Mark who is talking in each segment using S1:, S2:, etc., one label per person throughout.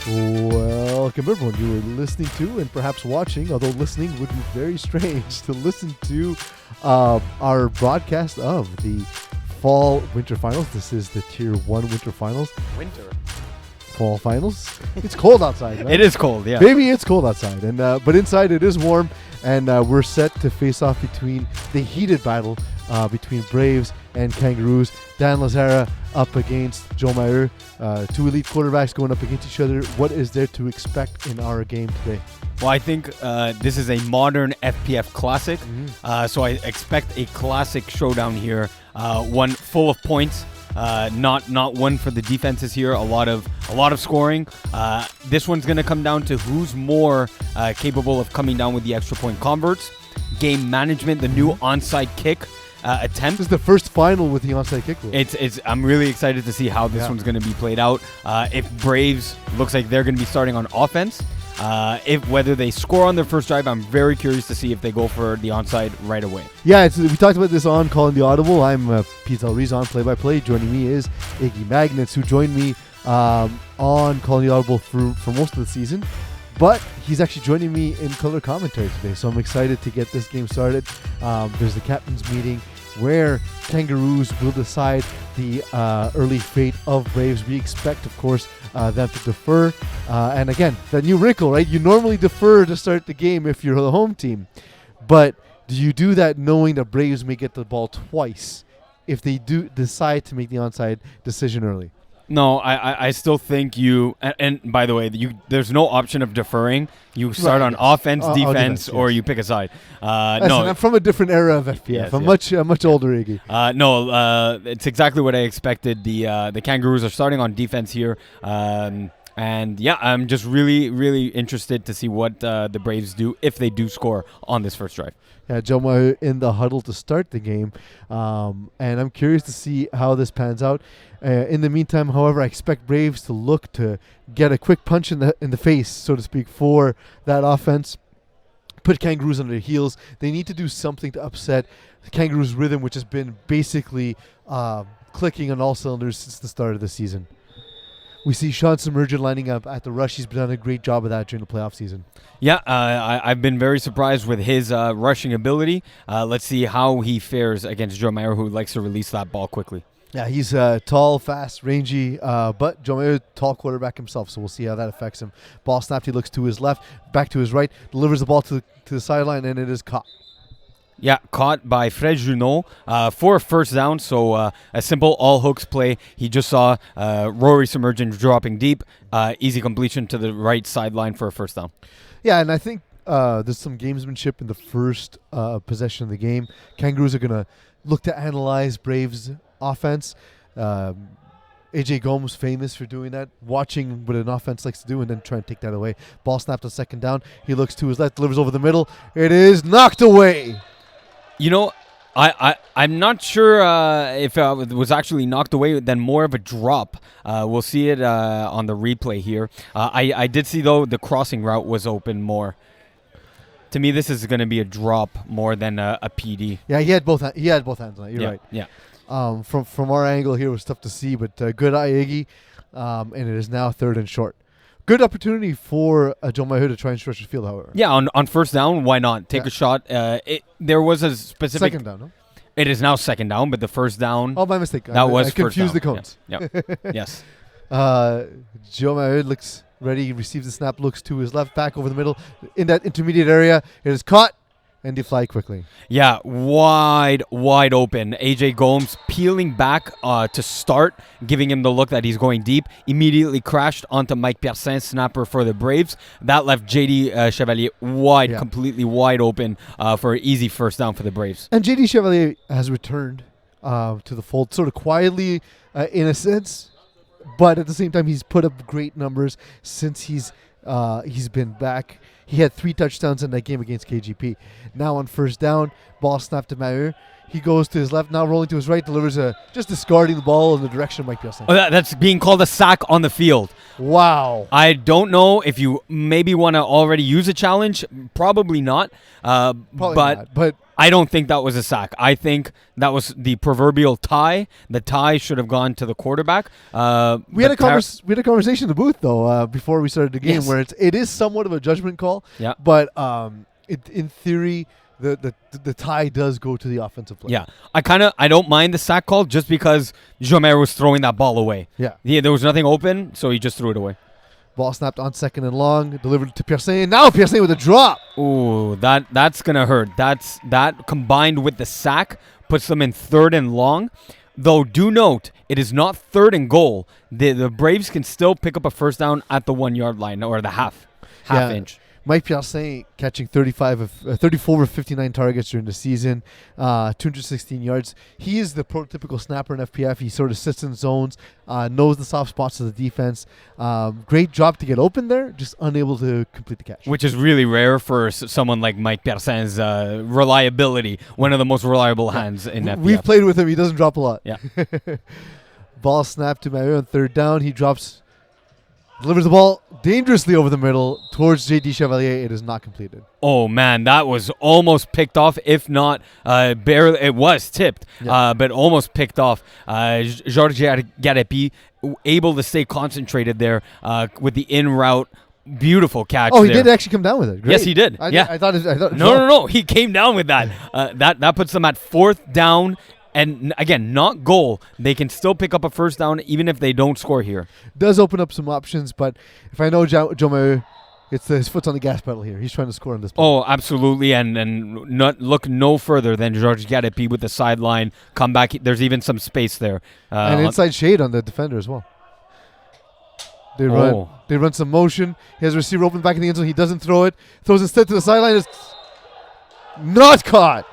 S1: Welcome everyone. You are listening to and perhaps watching, although listening would be very strange, to listen to our broadcast of the Fall Winter Finals. This is the Tier 1 Winter Finals. Fall Finals. It's cold outside, man.
S2: It is cold, yeah.
S1: Maybe it's cold outside, and but inside it is warm, and we're set to face off between the heated battle between Braves and Kangaroos. Dan Lazara up against Joe Maher. Two elite quarterbacks going up against each other. What is there to expect in our game today?
S2: Well, I think this is a modern FPF classic, so I expect a classic showdown here. One full of points. Not one for the defenses here. A lot of scoring. This one's gonna come down to who's more capable of coming down with the extra point converts, game management, the new onside kick attempt.
S1: This is the first final with the onside kick rule.
S2: I'm really excited to see how this one's gonna be played out. If Braves looks like they're gonna be starting on offense. Whether they score on their first drive, I'm very curious to see if they go for the onside right away.
S1: Yeah, we talked about this on Calling the Audible. I'm Peeze on play-by-play. Joining me is Iggy Magnets, who joined me on Calling the Audible for most of the season. But he's actually joining me in color commentary today, so I'm excited to get this game started. There's the captain's meeting where Kangaroos will decide the early fate of Braves. We expect, of course, them to defer. And again, that new wrinkle, right? You normally defer to start the game if you're the home team. But do you do that knowing that Braves may get the ball twice if they do decide to make the onside decision early?
S2: No, I still think you. And by the way, there's no option of deferring. You start on offense, defense, or you pick a side.
S1: Listen,
S2: No,
S1: I'm from a different era of FPF.
S2: Yes,
S1: I'm
S2: yes.
S1: much older, Iggy.
S2: No, it's exactly what I expected. The Kangaroos are starting on defense here. And yeah, I'm just really interested to see what the Braves do if they do score on this first drive.
S1: Yeah, Joe Maher in the huddle to start the game. And I'm curious to see how this pans out. In the meantime, however, I expect Braves to look to get a quick punch in the face, so to speak, for that offense. Put Kangaroos on their heels. They need to do something to upset the Kangaroos' rhythm, which has been basically clicking on all cylinders since the start of the season. We see Sean Submergent lining up at the rush. He's done a great job of that during the playoff season.
S2: Yeah, I've been very surprised with his rushing ability. Let's see how he fares against Joe Maher, who likes to release that ball quickly.
S1: Yeah, he's tall, fast, rangy, but Joe Maher, tall quarterback himself, so we'll see how that affects him. Ball snapped, he looks to his left, back to his right, delivers the ball to the sideline, and it is caught.
S2: Yeah, caught by Fred Junot for a first down. So a simple all hooks play. He just saw Rory Submergent dropping deep. Easy completion to the right sideline for a first down. Yeah,
S1: and I think there's some gamesmanship in the first possession of the game. Kangaroos are going to look to analyze Braves' offense. AJ Gomes famous for doing that, watching what an offense likes to do and then try and take that away. Ball snapped on second down. He looks to his left, delivers over the middle. It is knocked away.
S2: You know, I'm not sure if it was actually knocked away, then more of a drop. We'll see it on the replay here. I did see, though, the crossing route was open more. To me, this is going to be a drop more than a PD.
S1: Yeah, he had both hands on it. You're right.
S2: Yeah.
S1: From our angle here, it was tough to see, but good eye, Iggy. And it is now third and short. Good opportunity for Joe Maher to try and stretch the field, however.
S2: Yeah, on first down, why not? Take a shot. There was a specific...
S1: Second down, no?
S2: It is now second down, but the first down...
S1: Oh, my mistake.
S2: I
S1: confused the cones.
S2: Yeah. Yes.
S1: Joe Maher looks ready. He receives the snap, looks to his left, back over the middle. In that intermediate area, it is caught. And they fly quickly.
S2: Yeah, wide open. AJ Gomes peeling back to start, giving him the look that he's going deep. Immediately crashed onto Mike Persin, snapper for the Braves. That left JD Chevalier completely wide open for an easy first down for the Braves.
S1: And JD Chevalier has returned to the fold sort of quietly in a sense. But at the same time, he's put up great numbers since he's been back. He had 3 touchdowns in that game against KGP. Now on first down, ball snapped to Maher. He goes to his left, now rolling to his right, delivers just discarding the ball in the direction of Mike Persin.
S2: Oh, that's being called a sack on the field.
S1: Wow.
S2: I don't know if you maybe want to already use a challenge. Probably not.
S1: Probably not. But
S2: I don't think that was a sack. I think that was the proverbial tie. The tie should have gone to the quarterback.
S1: We had a conversation in the booth though before we started the game,
S2: Yes.
S1: where it is somewhat of a judgment call.
S2: Yeah.
S1: But in theory, the tie does go to the offensive player.
S2: Yeah, I don't mind the sack call just because Jomer was throwing that ball away.
S1: Yeah.
S2: There was nothing open, so he just threw it away.
S1: Ball snapped on 2nd and long, delivered to Piercin. Now Piercin with a drop.
S2: Ooh, that's gonna hurt. That combined with the sack puts them in 3rd and long. Though do note, it is not 3rd and goal. The Braves can still pick up a first down at the 1 yard line or the half inch.
S1: Mike Piercin catching 34 of 59 targets during the season, 216 yards. He is the prototypical snapper in FPF. He sort of sits in zones, knows the soft spots of the defense. Great job to get open there, just unable to complete the catch.
S2: Which is really rare for someone like Mike Piercin's reliability. One of the most reliable hands in FPF.
S1: We've played with him. He doesn't drop a lot.
S2: Yeah.
S1: Ball snapped to Mario on 3rd down. He delivers the ball dangerously over the middle towards JD Chevalier. It is not completed.
S2: Oh, man, that was almost picked off, if not barely. It was tipped, but almost picked off. Georges Garepi able to stay concentrated there with the in route. Beautiful catch.
S1: Oh, he
S2: there.
S1: did actually come down with it. Great.
S2: Yes, he did.
S1: I thought
S2: No. He came down with that. That puts them at 4th down. And again, not goal. They can still pick up a first down even if they don't score here.
S1: Does open up some options, but if I know Joe Maeu, his foot's on the gas pedal here. He's trying to score on this play.
S2: Oh, absolutely, and not look no further than Georges Garepi with the sideline. Come back. There's even some space there.
S1: And inside shade on the defender as well. They run some motion. He has a receiver open back in the end zone. He doesn't throw it. Throws instead to the sideline. It's not caught.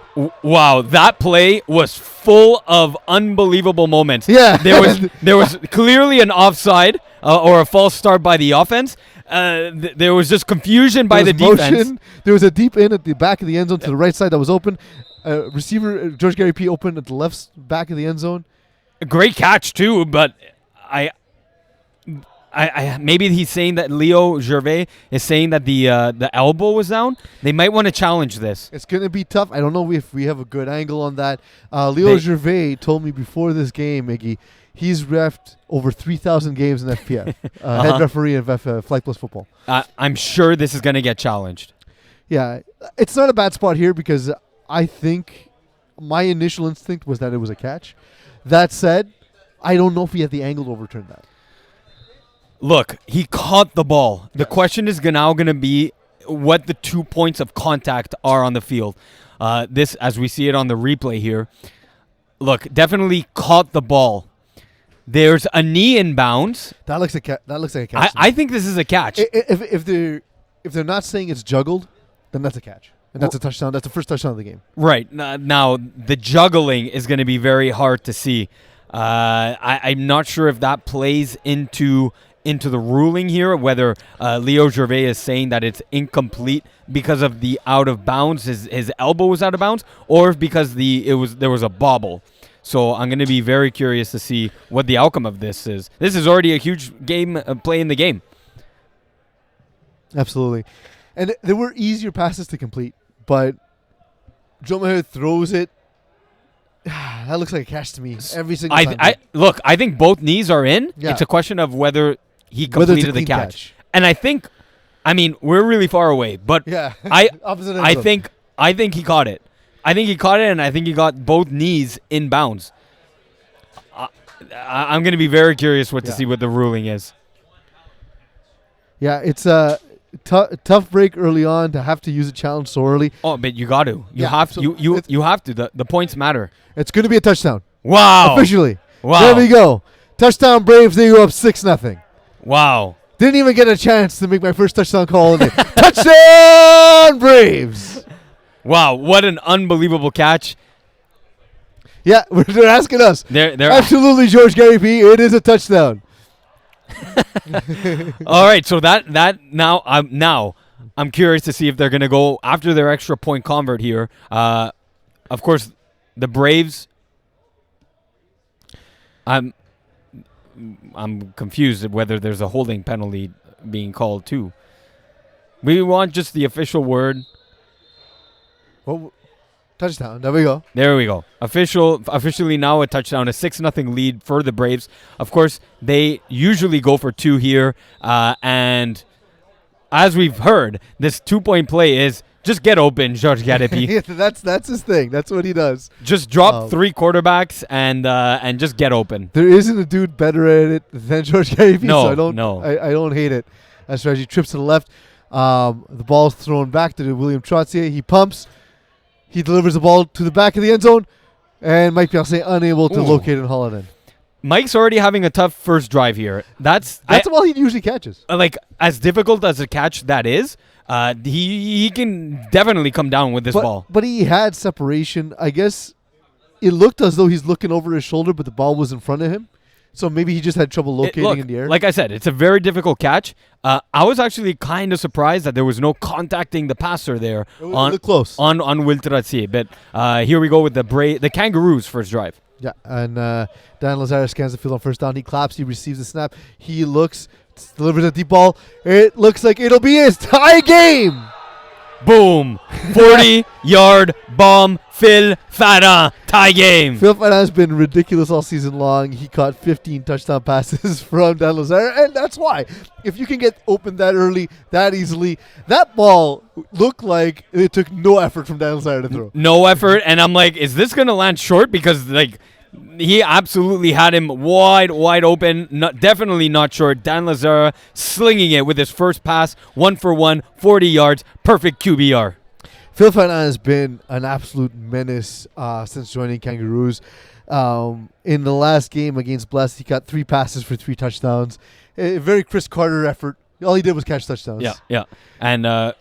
S2: Wow, that play was full of unbelievable moments.
S1: Yeah.
S2: There was clearly an offside or a false start by the offense. There was just confusion by the defense.
S1: There was a deep in at the back of the end zone to the right side that was open. Receiver George Gary P open at the left back of the end zone.
S2: A great catch too, but I maybe he's saying that Leo Gervais is saying that the elbow was down. They might want to challenge this.
S1: It's going to be tough. I don't know if we have a good angle on that. Leo Gervais told me before this game, Iggy, he's reffed over 3,000 games in FPF. Head referee of Flight Plus Football.
S2: I'm sure this is going to get challenged.
S1: Yeah, it's not a bad spot here because I think my initial instinct was that it was a catch. That said, I don't know if he had the angle to overturn that.
S2: Look, he caught the ball. The question is now going to be what the 2 points of contact are on the field. This, as we see it on the replay here, look, definitely caught the ball. There's a knee in bounds.
S1: That looks like a catch.
S2: I think this is a catch.
S1: If they're not saying it's juggled, then that's a catch. And that's a touchdown. That's the first touchdown of the game.
S2: Right. Now, the juggling is going to be very hard to see. I'm not sure if that plays into the ruling here, whether Leo Gervais is saying that it's incomplete because of the out of bounds, his elbow was out of bounds, or if because there was a bobble. So I'm going to be very curious to see what the outcome of this is. This is already a huge game play in the game.
S1: Absolutely. And there were easier passes to complete, but Joe Maher throws it. That looks like a catch to me every single time.
S2: Look, I think both knees are in.
S1: Yeah.
S2: It's a question of whether he completed the catch. And we're really far away, but I think he caught it. I think he caught it, and I think he got both knees in bounds. I'm going to be very curious to see what the ruling is.
S1: Yeah, it's a tough break early on to have to use a challenge so early.
S2: Oh, but you got to. You have to. The points matter.
S1: It's going to be a touchdown.
S2: Wow.
S1: Officially.
S2: Wow.
S1: There we go. Touchdown Braves. They go up 6-0.
S2: Wow.
S1: Didn't even get a chance to make my first touchdown call. Touchdown Braves.
S2: Wow, what an unbelievable catch.
S1: Yeah, they're asking us.
S2: They're
S1: absolutely, George Gary P. It is a touchdown.
S2: All right, so that now I'm curious to see if they're going to go after their extra point convert here. Of course, the Braves. I'm confused whether there's a holding penalty being called too. We want just the official word.
S1: Well, Touchdown. There we go.
S2: There we go. Officially now a touchdown, a 6-0 lead for the Braves. Of course, they usually go for 2 here. And as we've heard, this 2-point play is just get open, George Gadepi.
S1: Yeah, that's his thing. That's what he does.
S2: Just drop 3 quarterbacks and just get open.
S1: There isn't a dude better at it than George Gadepi.
S2: No,
S1: so I don't hate it. That strategy trips to the left. The ball's thrown back to William Trottier. He pumps. He delivers the ball to the back of the end zone, and Mike Pierce unable to locate and haul it in.
S2: Mike's already having a tough first drive here. That's
S1: the ball he usually catches.
S2: Like, as difficult as a catch that is, he can definitely come down with this ball.
S1: But he had separation. I guess it looked as though he's looking over his shoulder, but the ball was in front of him. So maybe he just had trouble locating in the air.
S2: Like I said, it's a very difficult catch. I was actually kind of surprised that there was no contacting the passer there on
S1: close
S2: on Will Trottier. But here we go with the Kangaroos first drive.
S1: Yeah, and Dan Lazare scans the field on first down. He claps. He receives the snap. He looks, delivers a deep ball. It looks like it'll be his tie game.
S2: Boom. 40-yard bomb. Phil Farah. Tie game.
S1: Phil Farah has been ridiculous all season long. He caught 15 touchdown passes from Dan Lazare, and that's why. If you can get open that early, that easily, that ball looked like it took no effort from Dan Lazare to throw.
S2: No effort, and I'm like, is this going to land short? Because, like, he absolutely had him wide open. Definitely not short. Dan Lazare slinging it with his first pass, 1-for-1, 40 yards, perfect QBR.
S1: Phil Farah has been an absolute menace since joining Kangaroos. In the last game against Blessed, he got 3 passes for 3 touchdowns. A very Chris Carter effort. All he did was catch touchdowns.
S2: Yeah. And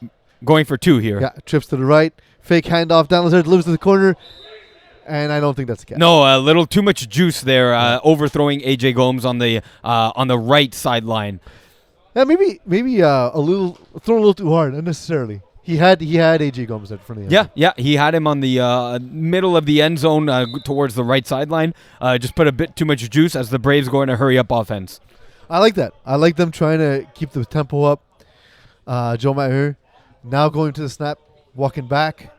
S2: going for 2 here.
S1: Yeah, trips to the right. Fake handoff. Dan Lazare delivers to the corner. And I don't think that's a catch.
S2: No, a little too much juice there, overthrowing AJ Gomes on the right sideline.
S1: Yeah, maybe thrown a little too hard, unnecessarily. He had AJ Gomes in front of him.
S2: Yeah, he had him on the middle of the end zone towards the right sideline. Just put a bit too much juice as the Braves going to hurry up offense.
S1: I like that. I like them trying to keep the tempo up. Joe Maher now going to the snap, walking back,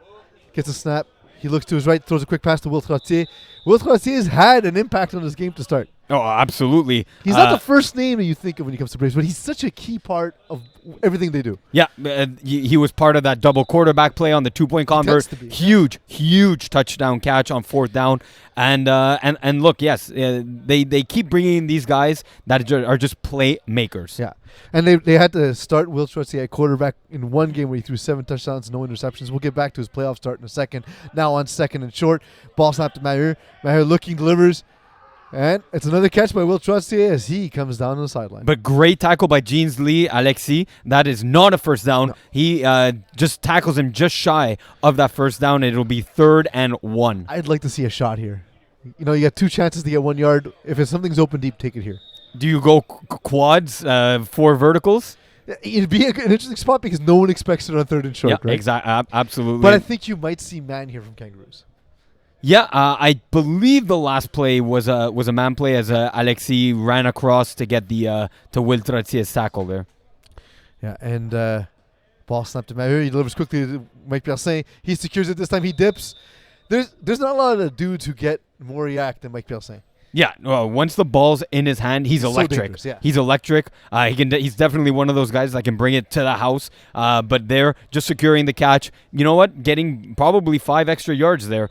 S1: gets a snap. He looks to his right, throws a quick pass to Will Trottier. Will Trottier has had an impact on this game to start.
S2: Oh, absolutely.
S1: He's not the first name that you think of when he comes to Braves, but he's such a key part of everything they do.
S2: Yeah, he was part of that double quarterback play on the 2-point convert. Huge touchdown catch on 4th down. And look, yes, they keep bringing in these guys that are just playmakers.
S1: Yeah, and they had to start Will Trottier at quarterback in one game where he threw 7 touchdowns, no interceptions. We'll get back to his playoff start in a second. Now on 2nd and short, ball snap to Maher. Maher looking, delivers. And it's another catch by Will Trottier as he comes down on the sideline.
S2: But great tackle by Jeans Lee, Alexis. That is not a first down. No. He just tackles him just shy of that first down. It'll be 3rd and 1.
S1: I'd like to see a shot here. You got 2 chances to get 1 yard. If something's open deep, take it here.
S2: Do you go quads, 4 verticals?
S1: It'd be an interesting spot because no one expects it on 3rd and short, right?
S2: Exactly, absolutely.
S1: But I think you might see man here from Kangaroos.
S2: Yeah, I believe the last play was a man play as Alexis ran across to get the to Will Trottier's tackle there.
S1: Yeah, and ball snapped to Maher. He delivers quickly to Mike Piercin. He secures it this time. He dips. There's not a lot of dudes who get more react than Mike Piercin.
S2: Yeah, once the ball's in his hand, he's electric.
S1: So
S2: He's electric. He's definitely one of those guys that can bring it to the house. But they're just securing the catch. You know what? Getting probably 5 extra yards there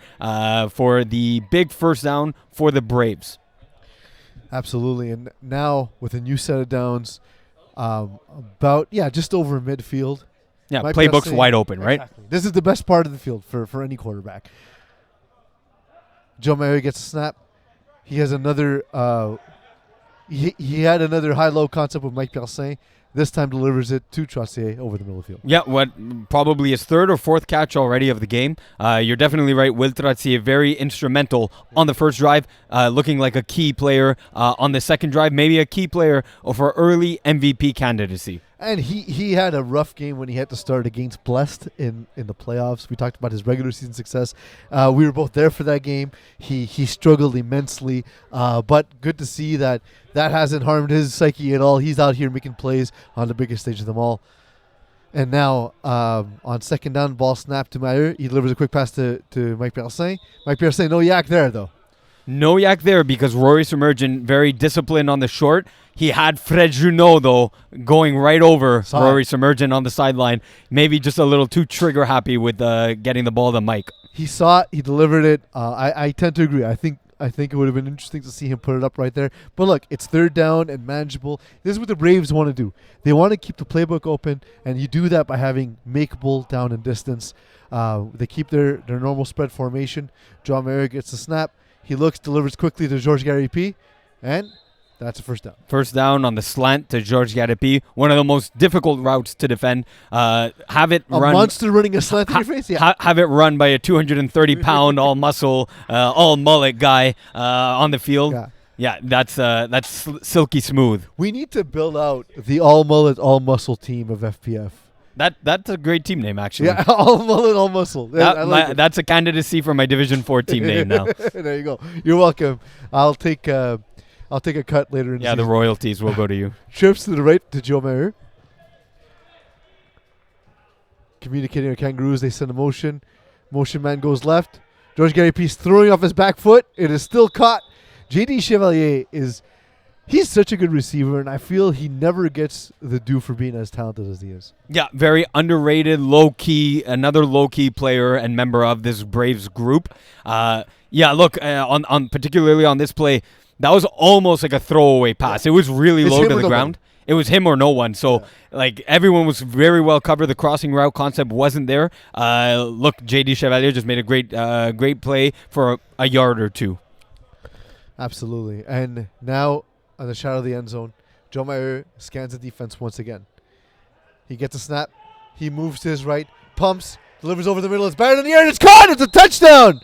S2: for the big first down for the Braves.
S1: Absolutely. And now with a new set of downs, just over midfield.
S2: Yeah, playbook's wide open, right?
S1: Exactly. This is the best part of the field for any quarterback. Joe Maher gets a snap. He has another. He had another high-low concept with Mike Piercin. This time delivers it to Trottier over the middle of the field.
S2: Yeah, probably his 3rd or 4th catch already of the game. You're definitely right. Will Trottier very instrumental on the first drive, looking like a key player on the second drive, maybe a key player for early MVP candidacy.
S1: And he had a rough game when he had to start against Blessed in the playoffs. We talked about his regular season success. We were both there for that game. He struggled immensely, but good to see that hasn't harmed his psyche at all. He's out here making plays on the biggest stage of them all. And now on second down, ball snapped to Maher. He delivers a quick pass to Mike Persin. Mike Persin, no yak there though.
S2: No yak there because Rory Submergent, very disciplined on the short. He had Fred Junot, though, going right over Rory Submergent on the sideline. Maybe just a little too trigger happy with getting the ball to Mike.
S1: He saw it. He delivered it. I tend to agree. I think it would have been interesting to see him put it up right there. But look, it's third down and manageable. This is what the Braves want to do. They want to keep the playbook open, and you do that by having makeable down and distance. They keep their normal spread formation. John Mayer gets the snap. He looks, delivers quickly to Georges Garipi, and that's a first down.
S2: First down on the slant to Georges Garipi. One of the most difficult routes to defend. Have it run.
S1: A monster running a slant in your face? Yeah.
S2: Have it run by a 230-pound, all muscle, all mullet guy on the field. Yeah, that's silky smooth.
S1: We need to build out the all mullet, all muscle team of FPF.
S2: That's a great team name, actually.
S1: Yeah, all mullet, all muscle.
S2: That's a candidacy for my Division 4 team name now.
S1: There you go. You're welcome. I'll take a cut later in the season.
S2: The royalties will go to you.
S1: Trips to the right to Joe Mayer. Communicating with Kangaroos. They send a motion. Motion man goes left. George Gary Peeze throwing off his back foot. It is still caught. JD Chevalier he's such a good receiver, and I feel he never gets the due for being as talented as he is.
S2: Yeah, very underrated, low-key, another low-key player and member of this Braves group. Look, on particularly on this play, that was almost like a throwaway pass. It was really low to the ground. It was him or no one. So, everyone was very well covered. The crossing route concept wasn't there. Look, JD Chevalier just made a great play for a yard or two.
S1: Absolutely. And now, on the shadow of the end zone, Joe Mayer scans the defense once again. He gets a snap. He moves to his right, pumps, delivers over the middle. It's batted in the air, and it's caught. It's a touchdown.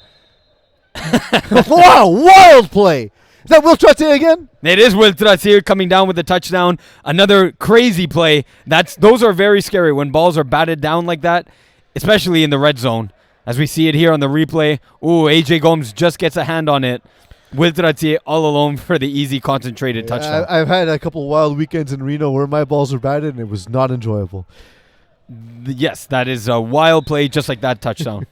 S1: Wow, wild play. Is that Will Trottier again?
S2: It is Will Trottier coming down with the touchdown. Another crazy play. Those are very scary when balls are batted down like that, especially in the red zone. As we see it here on the replay. Ooh, AJ Gomes just gets a hand on it. Will Trottier all alone for the easy, concentrated touchdown.
S1: I've had a couple wild weekends in Reno where my balls were batted, and it was not enjoyable.
S2: Yes, that is a wild play, just like that touchdown.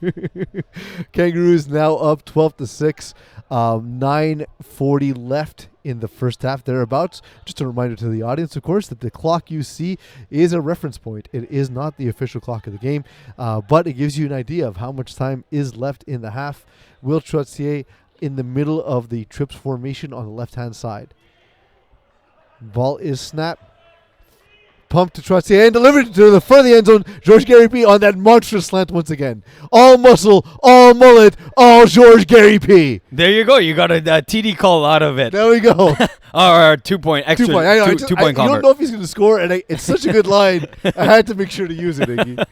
S1: Kangaroos now up 12-6. 9:40 left in the first half, thereabouts. Just a reminder to the audience, of course, that the clock you see is a reference point. It is not the official clock of the game, but it gives you an idea of how much time is left in the half. Will Trottier in the middle of the trips formation on the left-hand side. Ball is snapped. Pumped to Trottier and delivered to the front of the end zone. Georges Garipi on that monstrous slant once again. All muscle, all mullet, all Georges Garipi.
S2: There you go. You got a TD call out of it.
S1: There we go.
S2: Or 2 point extra. 2 point, two point
S1: convert. You don't know if he's going to score, and it's such a good line. I had to make sure to use it, Iggy.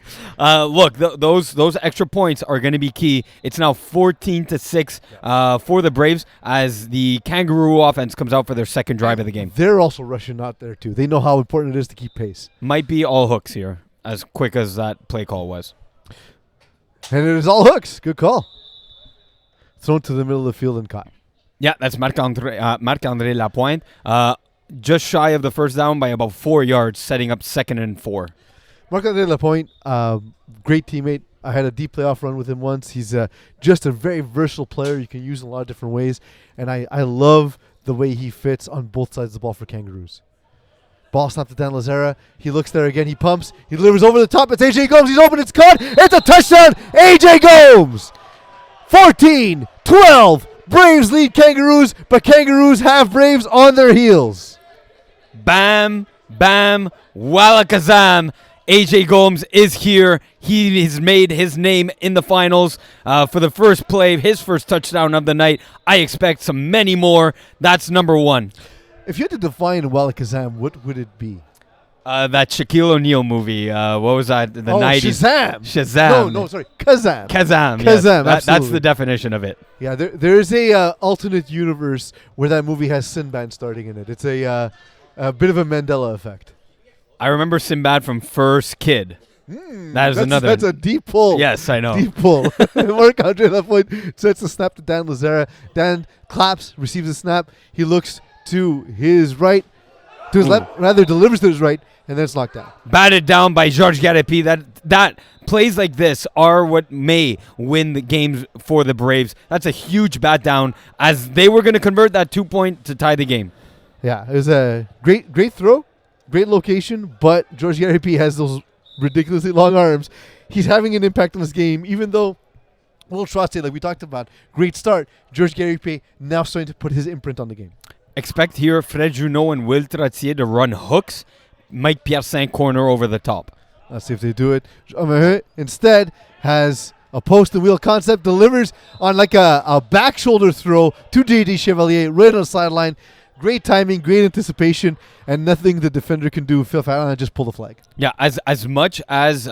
S2: Look, those extra points are going to be key. It's now 14-6 for the Braves as the Kangaroo offense comes out for their second drive of the game.
S1: They're also rushing out there, too. They know how important it is to keep pace.
S2: Might be all hooks here, as quick as that play call was.
S1: And it is all hooks. Good call. Thrown to the middle of the field and caught.
S2: Yeah, that's Marc-André Lapointe. Just shy of the first down by about 4 yards, setting up 2nd and 4.
S1: Marc-André Lapointe, great teammate. I had a deep playoff run with him once. He's just a very versatile player you can use in a lot of different ways. And I love the way he fits on both sides of the ball for Kangaroos. Ball snapped to Dan Lazara. He looks there again. He pumps. He delivers over the top. It's AJ Gomes. He's open. It's caught. It's a touchdown. AJ Gomes. 14-12. Braves lead Kangaroos, but Kangaroos have Braves on their heels.
S2: Bam, bam, wallakazam. AJ Gomes is here. He has made his name in the finals for the first play, his first touchdown of the night. I expect some many more. That's number 1.
S1: If you had to define Wallakazam, what would it be?
S2: That Shaquille O'Neal movie. What was that? The 90s.
S1: Shazam. No, sorry. Kazam.
S2: Kazam.
S1: Yes.
S2: That's the definition of it.
S1: Yeah, there is a alternate universe where that movie has Sinbad starting in it. It's a bit of a Mandela effect.
S2: I remember Sinbad from First Kid. That's
S1: a deep pull.
S2: Yes, I know.
S1: Deep pull. Marc-André Lapointe sets the snap to Dan Lazara. Dan claps, receives the snap. He looks to his right. to his left, rather delivers to his right, and then it's knocked down.
S2: Batted down by Georges Garipi. That plays like this are what may win the games for the Braves. That's a huge bat down, as they were going to convert that 2-point to tie the game.
S1: Yeah, it was a great throw, great location, but Georges Garipi has those ridiculously long arms. He's having an impact on this game, even though Will Trottier, like we talked about, great start. Georges Garipi now starting to put his imprint on the game.
S2: Expect here Fred Junot and Will Trottier to run hooks. Mike Pierre Saint corner over the top.
S1: Let's see if they do it. Instead has a post and wheel concept, delivers on like a back shoulder throw to JD Chevalier right on the sideline. Great timing, great anticipation, and nothing the defender can do. Phil Fallon just pull the flag.
S2: Yeah, as much as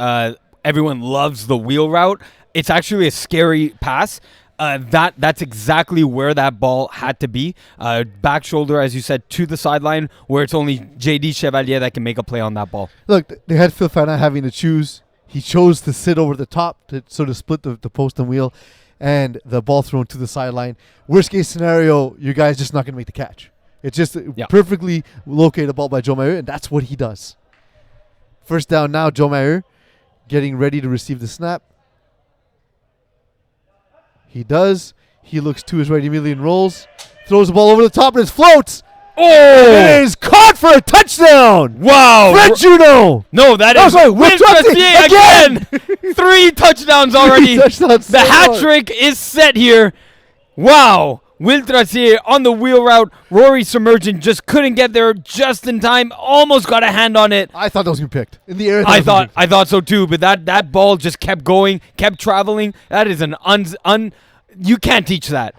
S2: everyone loves the wheel route, it's actually a scary pass. That's exactly where that ball had to be. Back shoulder, as you said, to the sideline, where it's only JD Chevalier that can make a play on that ball.
S1: Look, they had Phil Fana having to choose. He chose to sit over the top to sort of split the post and wheel, and the ball thrown to the sideline. Worst case scenario, you guys just not going to make the catch. It's just perfectly located ball by Joe Mayer, and that's what he does. First down now, Joe Mayer getting ready to receive the snap. He does. He looks to his right immediately and rolls. Throws the ball over the top and it floats.
S2: Oh!
S1: It is caught for a touchdown.
S2: Wow.
S1: Fred Juno.
S2: No, that is Will Trottier again. 3 touchdowns already.
S1: 3 touchdowns.
S2: The hat trick is set here. Wow. Will Trottier on the wheel route. Rory Submergent just couldn't get there just in time. Almost got a hand on it.
S1: I thought that was going to be picked. In the air.
S2: I thought so too, but that ball just kept going, kept traveling. That is you can't teach that.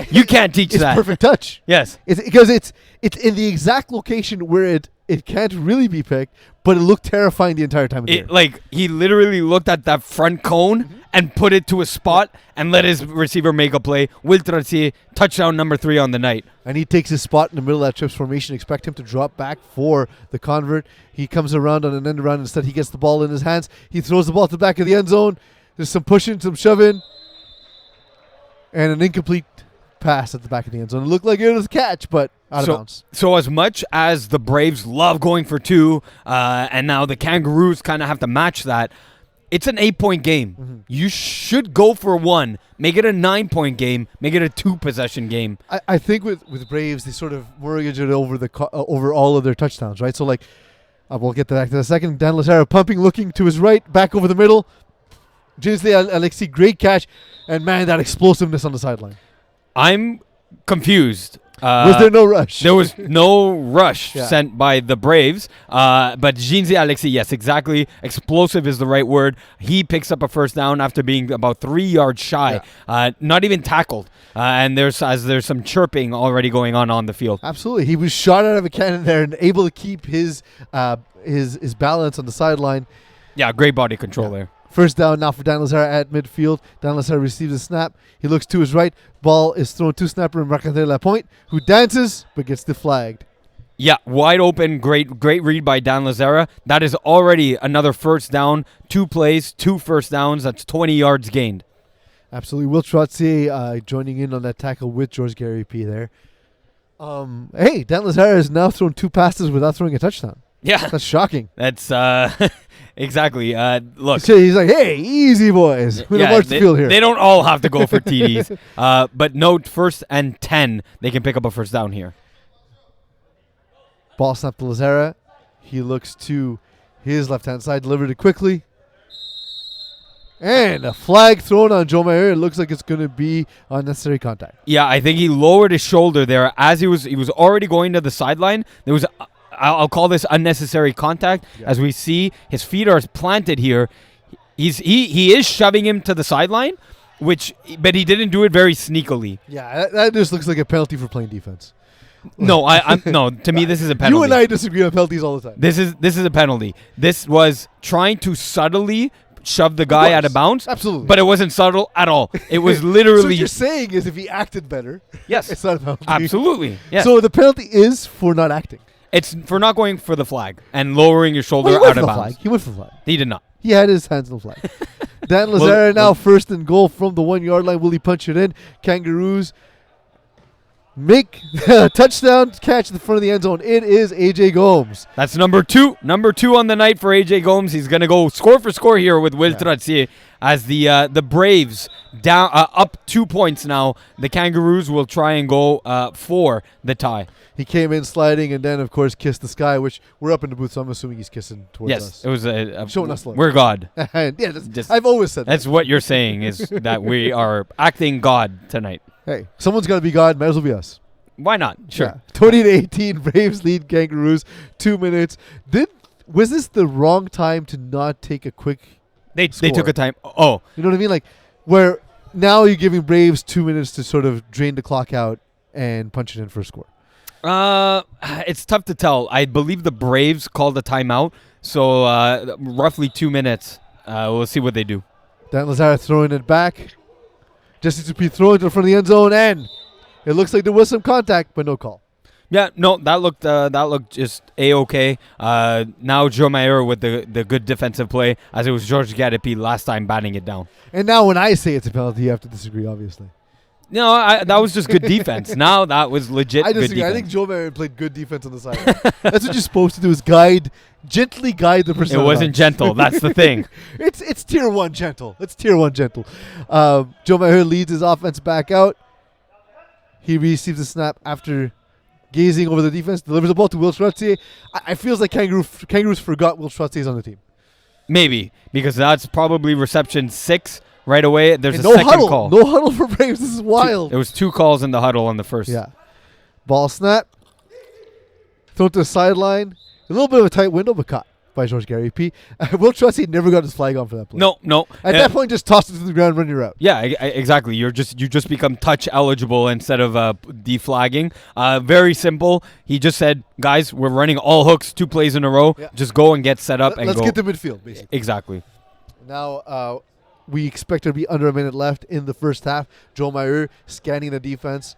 S2: You can't teach that.
S1: It's perfect touch.
S2: Yes.
S1: Because it's in the exact location where it can't really be picked, but it looked terrifying the entire time.
S2: Like he literally looked at that front cone and put it to a spot and let his receiver make a play. Will Trottier, touchdown number 3 on the night.
S1: And he takes his spot in the middle of that trips formation. Expect him to drop back for the convert. He comes around on an end around. Instead, he gets the ball in his hands. He throws the ball to the back of the end zone. There's some pushing, some shoving, and an incomplete pass at the back of the end zone. It looked like it was a catch, but out of bounds.
S2: So as much as the Braves love going for 2, and now the Kangaroos kind of have to match that, it's an 8-point game. Mm-hmm. You should go for 1. Make it a 9-point game. Make it a 2-possession game.
S1: I think with Braves, they sort of mortgage it over over all of their touchdowns, right? So like, we'll get back to that in a second. Dan Lazara pumping, looking to his right, back over the middle. James Alexi, great catch, and man, that explosiveness on the sideline.
S2: I'm confused.
S1: Was there no rush?
S2: There was no rush sent by the Braves. But Ginzi Alexi, yes, exactly. Explosive is the right word. He picks up a first down after being about 3 yards shy. Not even tackled. And there's some chirping already going on the field.
S1: Absolutely. He was shot out of a cannon there and able to keep his balance on the sideline.
S2: Yeah, great body control there.
S1: First down now for Dan Lazara at midfield. Dan Lazara receives a snap. He looks to his right. Ball is thrown to snapper Marc-André Lapointe, who dances but gets deflagged.
S2: Yeah, wide open. Great read by Dan Lazara. That is already another first down. 2 plays, 2 first downs. That's 20 yards gained.
S1: Absolutely. Will Trottier joining in on that tackle with Georges Garipi there. Hey, Dan Lazara has now thrown 2 passes without throwing a touchdown.
S2: Yeah.
S1: That's shocking.
S2: That's exactly. Look.
S1: So he's like, hey, easy boys. We're going to march the field here.
S2: They don't all have to go for TDs. But note, 1st and 10, they can pick up a first down here.
S1: Ball snap to Lazara. He looks to his left-hand side, delivered it quickly. And a flag thrown on Joe Mayer. It looks like it's going to be unnecessary contact.
S2: Yeah, I think he lowered his shoulder there as he was already going to the sideline. There was I'll call this unnecessary contact. Yeah. As we see, his feet are planted here. He is shoving him to the sideline, but he didn't do it very sneakily.
S1: Yeah, that just looks like a penalty for playing defense.
S2: No, to me this is a penalty.
S1: You and I disagree on penalties all the time.
S2: This is a penalty. This was trying to subtly shove the guy out of bounds.
S1: Absolutely.
S2: But it wasn't subtle at all. It was literally...
S1: So what you're saying is if he acted better,
S2: yes,
S1: it's not a penalty.
S2: Absolutely. Yes.
S1: So the penalty is for not acting.
S2: It's for not going for the flag and lowering your shoulder out of bounds.
S1: He went for the flag.
S2: He did not.
S1: He had his hands on the flag. Dan Lazara now 1st and goal from the 1 yard line. Will he punch it in? Kangaroos make a touchdown catch in the front of the end zone. It is AJ Gomes.
S2: That's number two. Number 2 on the night for AJ Gomes. He's going to go score for score here with Will Tratsier as the Braves down up 2 points now. The Kangaroos will try and go for the tie.
S1: He came in sliding and then, of course, kissed the sky, which we're up in the booth, so I'm assuming he's kissing towards us.
S2: Yes, it was
S1: showing us love.
S2: We're God.
S1: And I've always said
S2: that's what you're saying is that we are acting God tonight.
S1: Hey, someone's got to be God. Might as well be us.
S2: Why not? Sure.
S1: Yeah. 20-18, Braves lead Kangaroos. 2 minutes. Was this the wrong time to not take a quick
S2: They
S1: score?
S2: took a time. Oh.
S1: You know what I mean? Like, where now you're giving Braves 2 minutes to sort of drain the clock out and punch it in for a score.
S2: It's tough to tell. I believe the Braves called a timeout, so roughly 2 minutes. We'll see what they do.
S1: Dan Lazara throwing it back. Jesse to be thrown to the front of the end zone, and it looks like there was some contact, but no call.
S2: Yeah, no, that looked just A-okay. Now Joe Mayer with the good defensive play, as it was George Gadapi last time batting it down.
S1: And now when I say it's a penalty, you have to disagree, obviously.
S2: No, that was just good defense. Now that was legit
S1: I
S2: good
S1: disagree.
S2: defense.
S1: I think Joe Mayer played good defense on the side. That's what you're supposed to do, is gently guide the person.
S2: It wasn't gentle. That's the thing.
S1: It's tier 1 gentle. It's tier 1 gentle. Joe Mayer leads his offense back out. He receives a snap after gazing over the defense, delivers the ball to Will Tratsier. I feels like Kangaroos forgot Will Tratsier's on the team.
S2: Maybe, because that's probably reception 6 right away. There's
S1: and
S2: a second call.
S1: No huddle for Braves. This is wild.
S2: There was 2 calls in the huddle on the first.
S1: Yeah. Ball snap. Thrown to the sideline. A little bit of a tight window, but caught by George Gary P. Will Tratsier never got his flag on for that play.
S2: No.
S1: At that point, just toss it to the ground, run your route.
S2: Yeah, exactly. You just become touch eligible instead of deflagging. Very simple. He just said, guys, we're running all hooks 2 plays in a row. Yeah. Just go and get set up and
S1: let's
S2: go.
S1: Let's get to midfield, basically.
S2: Exactly.
S1: Now, we expect there to be under a minute left in the first half. Joe Mayer scanning the defense.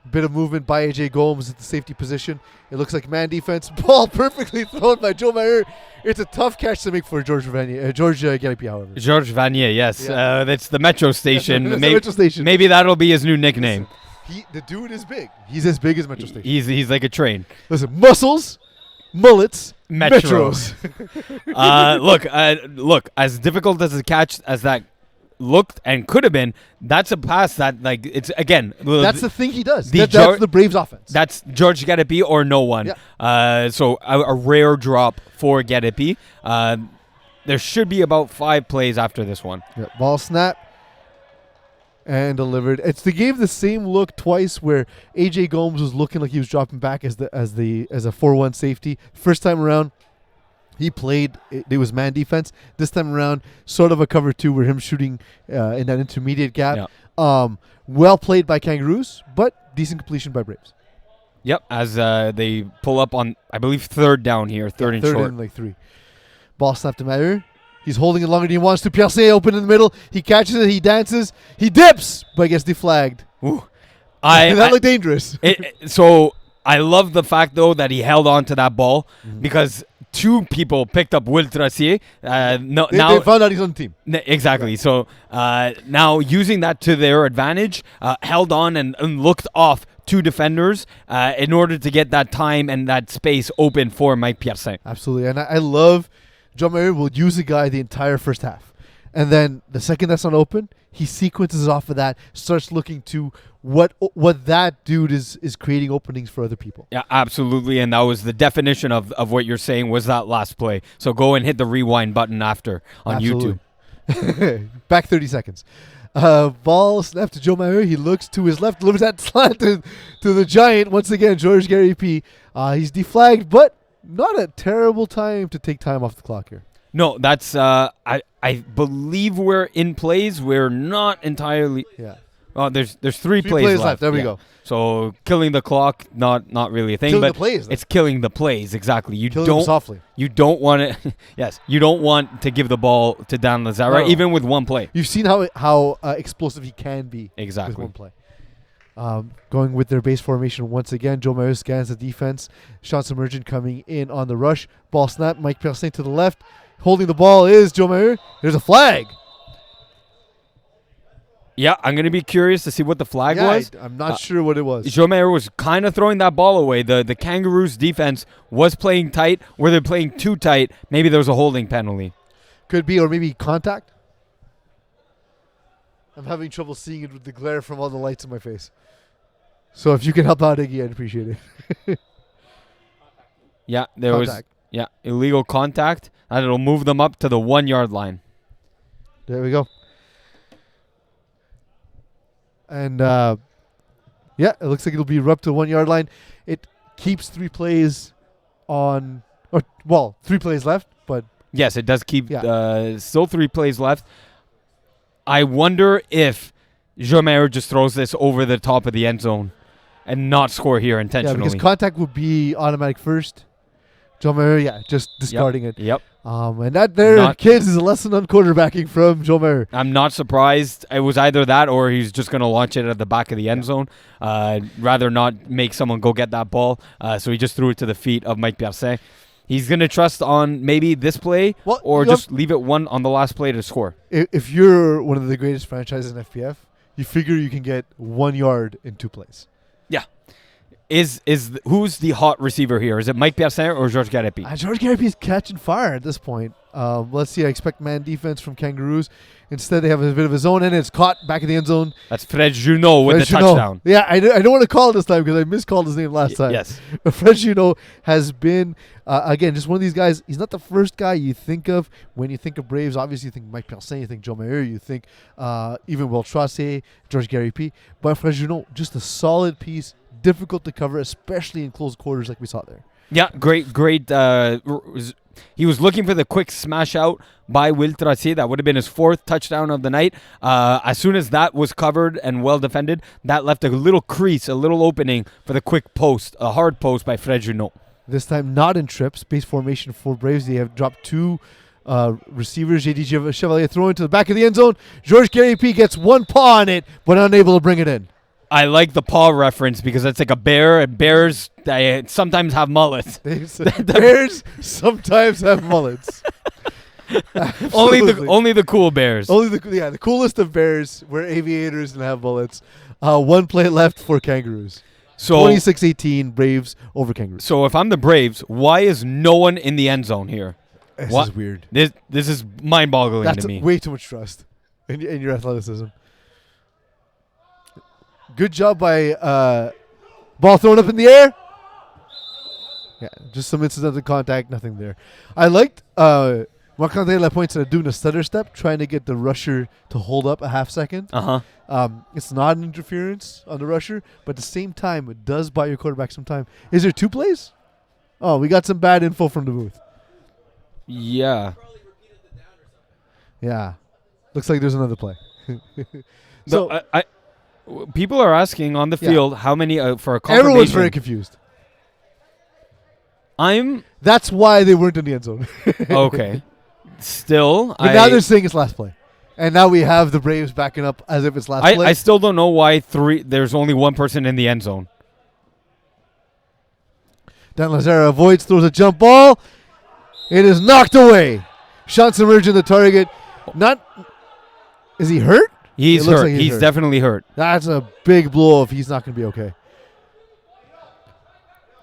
S1: Bit of movement by AJ Gomes at the safety position. It looks like man defense. Ball perfectly thrown by Joe Mayer. It's a tough catch to make for George Garipi, however.
S2: George Vanier, yes. Yeah. That's the metro station.
S1: That's the metro station.
S2: Maybe that'll be his new nickname.
S1: Listen, the dude is big. He's as big as Metro Station.
S2: He's like a train.
S1: Listen, muscles, mullets,
S2: metros. Look. As difficult as a catch as that looked and could have been, that's a pass that, like, it's again.
S1: That's the thing he does. That's the Braves offense.
S2: That's George Gadapi or no one. Yeah. So a rare drop for Gadapi. There should be about 5 plays after this one.
S1: Yeah, ball snap and delivered. They gave the same look twice where AJ Gomes was looking like he was dropping back as a 4-1 safety. First time around, he played. It was man defense. This time around, sort of a cover 2 where him shooting in that intermediate gap. Yeah. Well played by Kangaroos, but decent completion by Braves.
S2: Yep, as they pull up on, I believe, 3rd down here, third and short.
S1: 3rd and like 3. Ball snap to Mayer. He's holding it longer than he wants to. Peeze open in the middle. He catches it. He dances. He dips, but gets deflagged.
S2: Ooh.
S1: That looked dangerous.
S2: So I love the fact, though, that he held on to that ball because 2 people picked up Will Tratsier.
S1: They found out he's on the team.
S2: Exactly. Right. So now using that to their advantage, held on and looked off 2 defenders in order to get that time and that space open for Mike Piercin.
S1: Absolutely. And I love John Mayer will use a guy the entire first half. And then the second that's not open, he sequences off of that, starts looking to what that dude is creating openings for other people.
S2: Yeah, absolutely. And that was the definition of what you're saying was that last play. So go and hit the rewind button after on YouTube.
S1: Back 30 seconds. Ball snap to Joe Mayer. He looks to his left, delivers that slant to the giant. Once again, George Gary P. He's deflagged, but not a terrible time to take time off the clock here.
S2: No, that's I believe we're in plays. We're not entirely.
S1: Yeah.
S2: Oh, there's 3 plays left.
S1: There we go.
S2: So killing the clock, not really a thing.
S1: Killing
S2: but
S1: the plays.
S2: It's killing the plays exactly.
S1: Killing them softly.
S2: You don't want to. Yes, you don't want to give the ball to Dan Lazara even with 1 play.
S1: You've seen how explosive he can be.
S2: Exactly.
S1: With 1 play. Going with their base formation once again. Joe Mayer scans the defense. Sean Submergent coming in on the rush. Ball snap. Mike Piercin to the left. Holding the ball is Joe Mayer. There's a flag.
S2: Yeah, I'm going to be curious to see what the flag was.
S1: I'm not sure what it was.
S2: Jomayer was kind of throwing that ball away. The Kangaroos defense was playing tight. Were they playing too tight? Maybe there was a holding penalty.
S1: Could be, or maybe contact. I'm having trouble seeing it with the glare from all the lights in my face. So if you can help out, Iggy, I'd appreciate it.
S2: Yeah, there
S1: Contact.
S2: was illegal contact, and it'll move them up to the 1 yard line.
S1: There we go. And it looks like it'll be up to 1 yard line. It keeps 3 plays on, 3 plays left, but
S2: yes, it does keep still 3 plays left. I wonder if Jomayer just throws this over the top of the end zone and not score here intentionally.
S1: Yeah, because contact would be automatic first. Jomayer, just discarding it.
S2: Yep.
S1: And that there, kids, is a lesson on quarterbacking from Jomayer.
S2: I'm not surprised. It was either that or he's just going to launch it at the back of the end zone. Rather not make someone go get that ball. So he just threw it to the feet of Mike Piercin. He's going to trust on maybe this play or just leave it one on the last play to score.
S1: If you're one of the greatest franchises in FPF, you figure you can get 1 yard in 2 plays.
S2: Yeah. Who's the hot receiver here? Is it Mike Piercin or Georges Garapi?
S1: Georges Garapi is catching fire at this point. Let's see. I expect man defense from Kangaroos. Instead, they have a bit of a zone, and it's caught back in the end zone.
S2: That's Fred Junot with the touchdown.
S1: Yeah, I don't want to call it this time because I miscalled his name last time.
S2: Yes.
S1: Fred Junot has been, again, just one of these guys. He's not the first guy you think of when you think of Braves. Obviously, you think Mike Piercin, you think Jomayer, you think even Will Tracé, Georges Garapi. But Fred Junot, just a solid piece, difficult to cover, especially in close quarters like we saw there.
S2: Yeah, great. He was looking for the quick smash out by Will Tracé. That would have been his 4th touchdown of the night. As soon as that was covered and well defended, that left a little crease, a little opening for the quick post, a hard post by Fred Junot.
S1: This time not in trip, space formation for Braves. They have dropped 2 receivers. JD Chevalier throwing to the back of the end zone. Georges Garapi gets 1 paw on it, but unable to bring it in.
S2: I like the paw reference because it's like a bear, and bears they sometimes have mullets.
S1: Bears sometimes have mullets.
S2: only the cool bears.
S1: The coolest of bears wear aviators and have mullets. 1 play left for Kangaroos. So 26-18 Braves over Kangaroos.
S2: So if I'm the Braves, why is no one in the end zone here?
S1: This is weird.
S2: This is mind-boggling to me.
S1: That's way too much trust in your athleticism. Good job by ball thrown up in the air. Yeah, just some incidental contact, nothing there. I liked Marc-André Lapointe doing a stutter step, trying to get the rusher to hold up a half second. It's not an interference on the rusher, but at the same time, it does buy your quarterback some time. Is there 2 plays? Oh, we got some bad info from the booth.
S2: Yeah.
S1: Yeah. Looks like there's another play.
S2: So people are asking on the field how many for a confirmation.
S1: Everyone's very confused. That's why they weren't in the end zone.
S2: Okay. Still,
S1: but now they're saying it's last play, and now we have the Braves backing up as if it's last play.
S2: I still don't know why there's only 1 person in the end zone.
S1: Dan Lazara avoids, throws a jump ball. It is knocked away. Shots emerge in the target. Is he hurt?
S2: He's hurt. Like he's definitely hurt.
S1: That's a big blow if he's not going to be okay.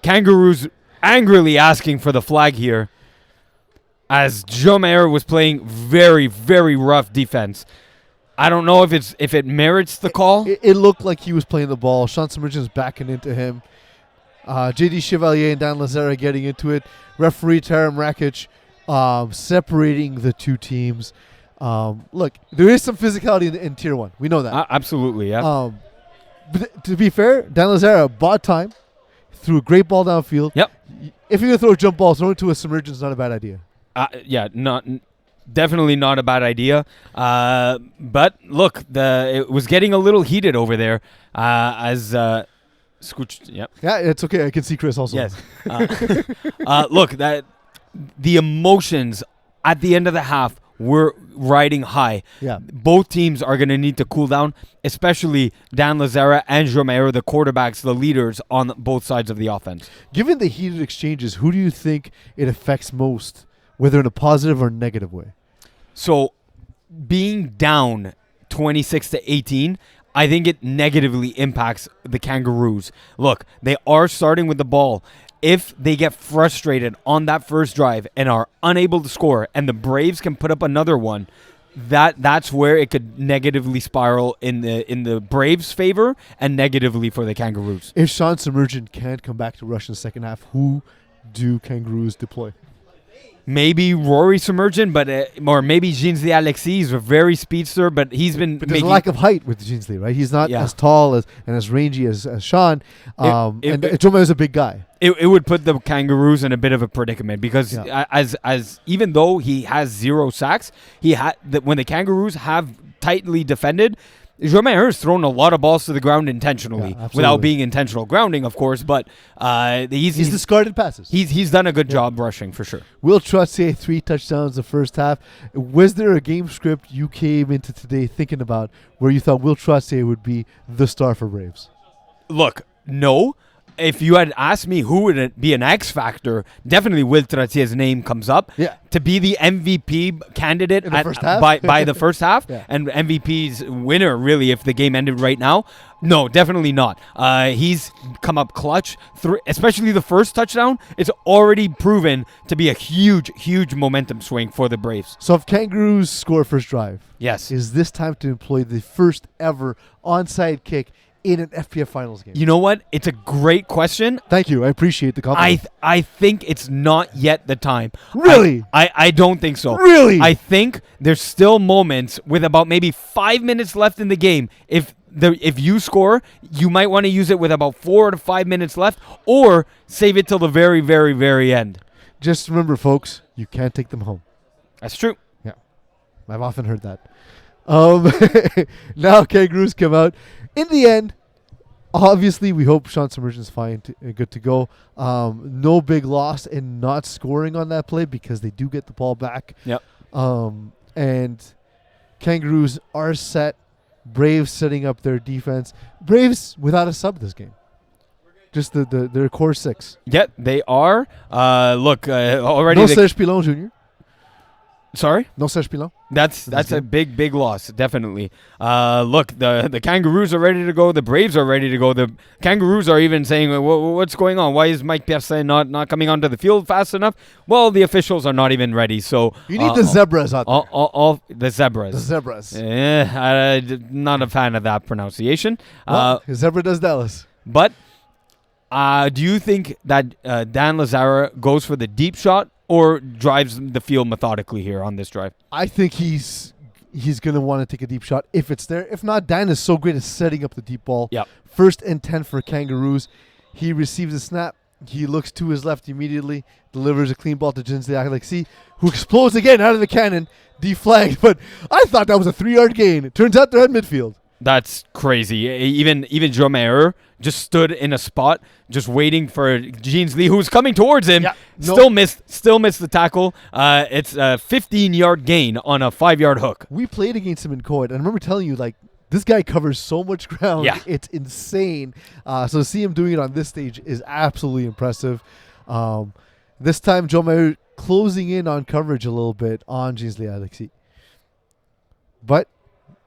S2: Kangaroos angrily asking for the flag here as Jomayer was playing very, very rough defense. I don't know if it merits the call.
S1: It looked like he was playing the ball. Sean Submergence is backing into him. JD Chevalier and Dan Lazara getting into it. Referee Taram Rakic separating the 2 teams. Look, there is some physicality in Tier 1. We know that.
S2: Absolutely, yeah.
S1: But to be fair, Dan Lazara bought time, threw a great ball downfield.
S2: Yep.
S1: If you're going to throw a jump ball, throwing it to a Submergence is not a bad idea.
S2: Definitely not a bad idea. But look, it was getting a little heated over there as Scooch. Yep.
S1: Yeah, it's okay. I can see Chris also.
S2: Yes. Look, that the emotions at the end of the half were riding high.
S1: Yeah.
S2: Both teams are going to need to cool down, especially Dan Lazara and Jomayer, the quarterbacks, the leaders on both sides of the offense.
S1: Given the heated exchanges, who do you think it affects most, whether in a positive or negative way?
S2: So being down 26-18, I think it negatively impacts the Kangaroos. Look, they are starting with the ball. If they get frustrated on that first drive and are unable to score, and the Braves can put up another one, that's where it could negatively spiral in the Braves' favor and negatively for the Kangaroos.
S1: If Sean Submergent can't come back to rush in the second half, who do Kangaroos deploy?
S2: Maybe Rory Submergent, but or maybe Jeans-Lee Alexis. He's a very speedster, but he's been.
S1: But there's a lack of height with Jeans-Lee, right? He's not as tall and as rangy as Sean. And Joma is a big guy.
S2: It would put the Kangaroos in a bit of a predicament because as even though he has 0 sacks, when the Kangaroos have tightly defended, Jomayer has thrown a lot of balls to the ground intentionally, without being intentional grounding, of course. But he's
S1: discarded passes.
S2: He's done a good job rushing for sure.
S1: Will Trottier 3 touchdowns the first half. Was there a game script you came into today thinking about where you thought Will Trottier would be the star for Braves?
S2: Look, no. If you had asked me who would be an X factor, definitely Will Trottier's name comes up.
S1: Yeah.
S2: To be the MVP candidate
S1: by
S2: the first half and MVP's winner, really, if the game ended right now. No, definitely not. He's come up clutch, especially the first touchdown. It's already proven to be a huge, huge momentum swing for the Braves.
S1: So if Kangaroos score first drive,
S2: yes,
S1: is this time to employ the first ever onside kick in an FPF Finals game?
S2: You know what? It's a great question.
S1: Thank you. I appreciate the compliment.
S2: I think it's not yet the time.
S1: Really?
S2: I don't think so.
S1: Really?
S2: I think there's still moments with about maybe 5 minutes left in the game. If you score, you might want to use it with about 4 to 5 minutes left, or save it till the very, very, very end.
S1: Just remember, folks, you can't take them home.
S2: That's true.
S1: Yeah. I've often heard that. Now Kangaroos come out. In the end, obviously, we hope Sean Submergent's fine, good to go. No big loss in not scoring on that play because they do get the ball back.
S2: Yep.
S1: And Kangaroos are set. Braves setting up their defense. Braves without a sub this game. Just their core 6.
S2: Yep, they are. Look, already.
S1: No Serge Pilon Jr.
S2: Sorry?
S1: No Serge Pilon.
S2: That's a big loss, definitely. Look, the Kangaroos are ready to go. The Braves are ready to go. The Kangaroos are even saying, what's going on? Why is Mike Pierce not coming onto the field fast enough? Well, the officials are not even ready. So
S1: you need the Zebras out there.
S2: All the Zebras.
S1: The Zebras.
S2: I'm not a fan of that pronunciation.
S1: Zebra does Dallas.
S2: But do you think that Dan Lazara goes for the deep shot or drives the field methodically here on this drive?
S1: I think he's going to want to take a deep shot if it's there. If not, Dan is so great at setting up the deep ball.
S2: Yep.
S1: 1st and 10 for Kangaroos. He receives a snap. He looks to his left immediately, delivers a clean ball to Jeans-Lee Alexis, who explodes again out of the cannon, deflagged. But I thought that was a 3-yard gain. It turns out they're at midfield.
S2: That's crazy. Even Joe Mayer just stood in a spot, just waiting for Jeans-Lee, who was coming towards him. Yeah, still missed the tackle. It's a 15-yard gain on a 5-yard hook.
S1: We played against him in Coed, and I remember telling you, this guy covers so much ground.
S2: Yeah.
S1: It's insane. So to see him doing it on this stage is absolutely impressive. This time, Joe Mayer closing in on coverage a little bit on Jeans-Lee Alexis. But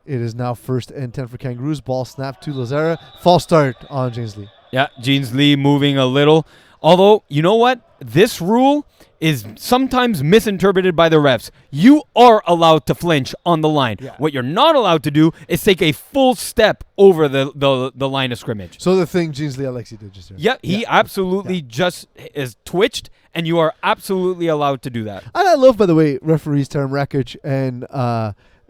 S1: it is now 1st and 10 for Kangaroos. Ball snapped to Lazara. False start on Jeans-Lee.
S2: Yeah, Jeans-Lee moving a little. Although, you know what? This rule is sometimes misinterpreted by the refs. You are allowed to flinch on the line. Yeah. What you're not allowed to do is take a full step over the line of scrimmage.
S1: So the thing Jeans-Lee Alexis did just there.
S2: Yeah, he absolutely just is twitched, and you are absolutely allowed to do that.
S1: And I love, by the way, referees Taram Rakic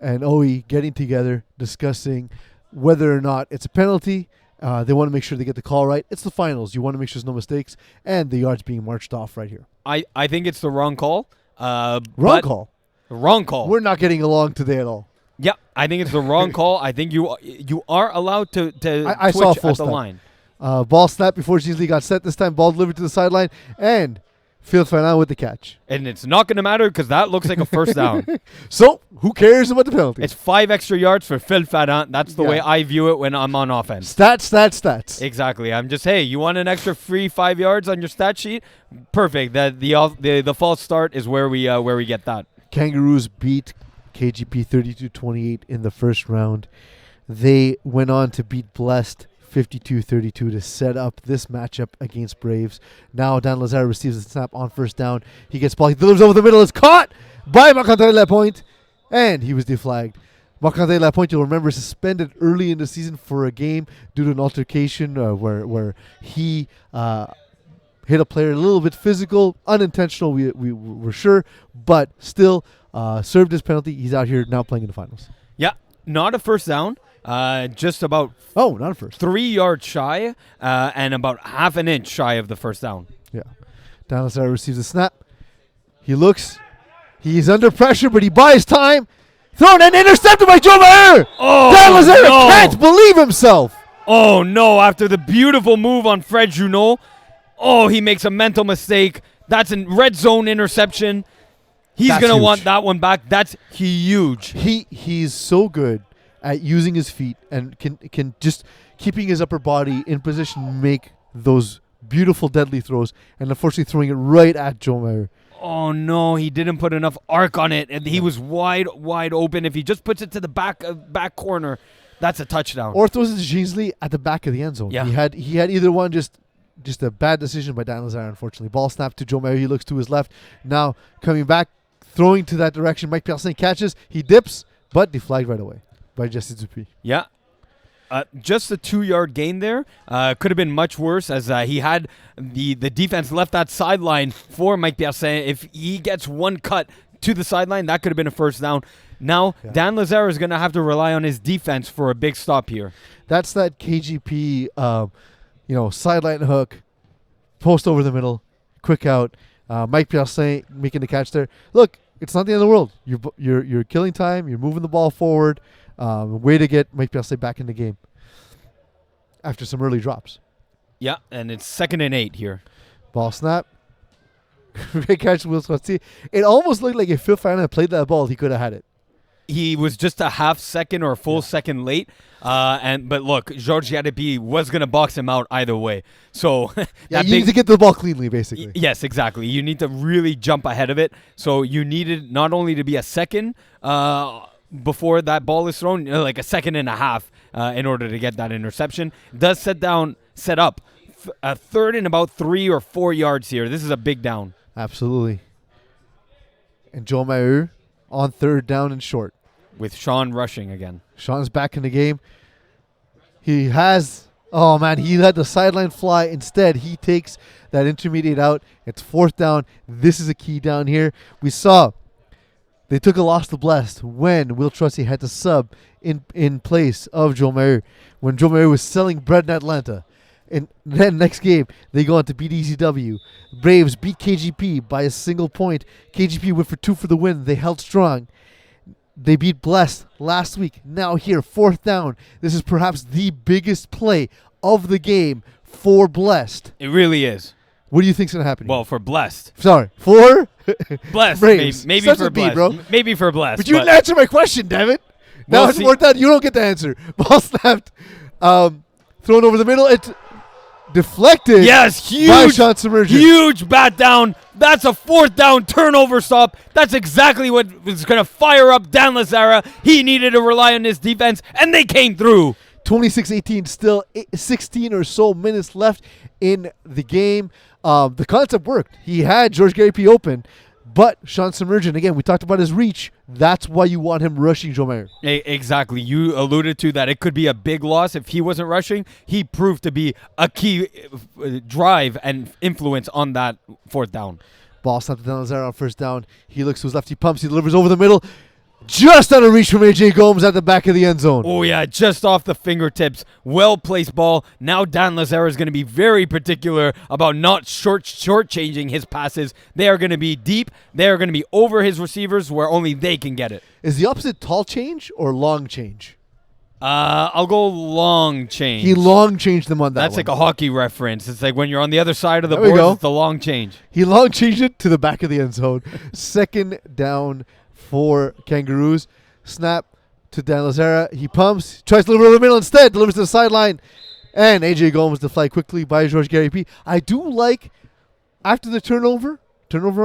S1: and OE getting together, discussing whether or not it's a penalty. They want to make sure they get the call right. It's the finals. You want to make sure there's no mistakes. And the yards being marched off right here.
S2: I think it's the wrong call.
S1: Wrong call?
S2: Wrong call.
S1: We're not getting along today at all.
S2: Yeah, I think it's the wrong call. I think you are allowed to
S1: I
S2: twitch
S1: saw full
S2: at the
S1: step.
S2: line.
S1: Ball snap before Jeans-Lee got set this time. Ball delivered to the sideline. And Phil Fernand with the catch.
S2: And it's not going to matter because that looks like a first down.
S1: So, who cares about the penalty?
S2: It's 5 extra yards for Phil Fernand. That's the way I view it when I'm on offense.
S1: Stats.
S2: Exactly. I'm just, hey, you want an extra free 5 yards on your stat sheet? Perfect. That the false start is where we get that.
S1: Kangaroos beat KGP 32-28 in the first round. They went on to beat Blessed 52-32 to set up this matchup against Braves. Now Dan Lazare receives the snap on first down. He gets ball. He delivers over the middle. It's caught by Marc-André Lapointe, and he was deflagged. Marc-André Lapointe, you'll remember, suspended early in the season for a game due to an altercation where he hit a player a little bit physical, unintentional, we were sure, but still served his penalty. He's out here now playing in the finals.
S2: Yeah, not a first down. Just about
S1: not a first.
S2: 3 yards shy and about half an inch shy of the first down.
S1: Yeah. Dan Lazare receives a snap. He looks. He's under pressure, but he buys time. Thrown and intercepted by Joe Maher.
S2: Oh,
S1: Dan Lazare
S2: no.
S1: can't believe himself.
S2: Oh, no. After the beautiful move on Fred Junot, he makes a mental mistake. That's a red zone interception. He's going to want that one back. That's huge.
S1: He's so good at using his feet and can just keeping his upper body in position make those beautiful deadly throws, and unfortunately throwing it right at Joe Maher.
S2: Oh, no, he didn't put enough arc on it, and he was wide open. If he just puts it to the back corner, that's a touchdown.
S1: Or throws it to Ginsley at the back of the end zone.
S2: Yeah.
S1: He had either one, just a bad decision by Dan Lazare, unfortunately. Ball snapped to Joe Maher. He looks to his left. Now coming back, throwing to that direction. Mike Piercin catches. He dips, but deflagged right away by Jesse Dupuis.
S2: Yeah. Just a 2-yard gain there. Could have been much worse, as he had the defense left that sideline for Mike Piercin. If he gets one cut to the sideline, that could have been a first down. Now, Dan Lazare is going to have to rely on his defense for a big stop here.
S1: That's that KGP, sideline hook, post over the middle, quick out. Mike Piercin making the catch there. Look, it's not the end of the world. You're killing time. You're moving the ball forward. Way to get Mike Piercin back in the game after some early drops.
S2: Yeah, and it's 2nd and 8 here.
S1: Ball snap. Great catch, Will Scotty. It almost looked like if Phil Fana had played that ball, he could have had it.
S2: He was just a half second or a full second late. But look, Georges Yadepi was going to box him out either way. So
S1: you need to get the ball cleanly, basically.
S2: Yes, exactly. You need to really jump ahead of it. So you needed not only to be a second before that ball is thrown, like a second and a half in order to get that interception. Does set up a third and about 3 or 4 yards here. This is a big down.
S1: Absolutely. And Joe Maher on third down and short.
S2: With Sean rushing again.
S1: Sean's back in the game. He let the sideline fly. Instead, he takes that intermediate out. It's 4th down. This is a key down here. We saw they took a loss to Blessed when Will Trusty had to sub in place of Joe Maher when Joe Maher was selling bread in Atlanta. And then next game, they go on to beat ECW. Braves beat KGP by a single point. KGP went for 2 for the win. They held strong. They beat Blessed last week. Now here, 4th down. This is perhaps the biggest play of the game for Blessed.
S2: It really is.
S1: What do you think's going to happen?
S2: Well, for Blessed.
S1: Sorry, for
S2: Blessed.
S1: Braves.
S2: Maybe
S1: Such
S2: for
S1: a B,
S2: Blessed.
S1: bro.
S2: Maybe for Blessed.
S1: But you didn't answer my question, damn it. Now it's 4th down. You don't get the answer. Ball snapped. Thrown over the middle. It's deflected.
S2: Yes, huge.
S1: By Sean Submergent.
S2: Huge bat down. That's a 4th down turnover stop. That's exactly what was going to fire up Dan Lazare. He needed to rely on his defense, and they came through.
S1: 26-18, still 16 or so minutes left in the game. The concept worked. He had George Gary P. open, but Sean Submergent, again, we talked about his reach. That's why you want him rushing Joe Maher.
S2: Exactly. You alluded to that. It could be a big loss if he wasn't rushing. He proved to be a key drive and influence on that 4th down.
S1: Ball snapped to Dan Lazare on first down. He looks to his left. He pumps. He delivers over the middle. Just out of reach from A.J. Gomes at the back of the end zone.
S2: Oh, yeah, just off the fingertips. Well-placed ball. Now Dan Lazare is going to be very particular about not short-changing his passes. They are going to be deep. They are going to be over his receivers where only they can get it.
S1: Is the opposite tall change or long change?
S2: I'll go long change.
S1: He long changed them on that.
S2: That's
S1: one.
S2: like a hockey reference. It's like when you're on the other side of the
S1: There we
S2: board,
S1: go.
S2: it's the long change.
S1: He long changed it to the back of the end zone. 2nd down for Kangaroos. Snap to Dan Lazare. He pumps. Tries to deliver over the middle instead. Delivers to the sideline. And A.J. Gomes deflected quickly by George Gary P. I do like, after the turnover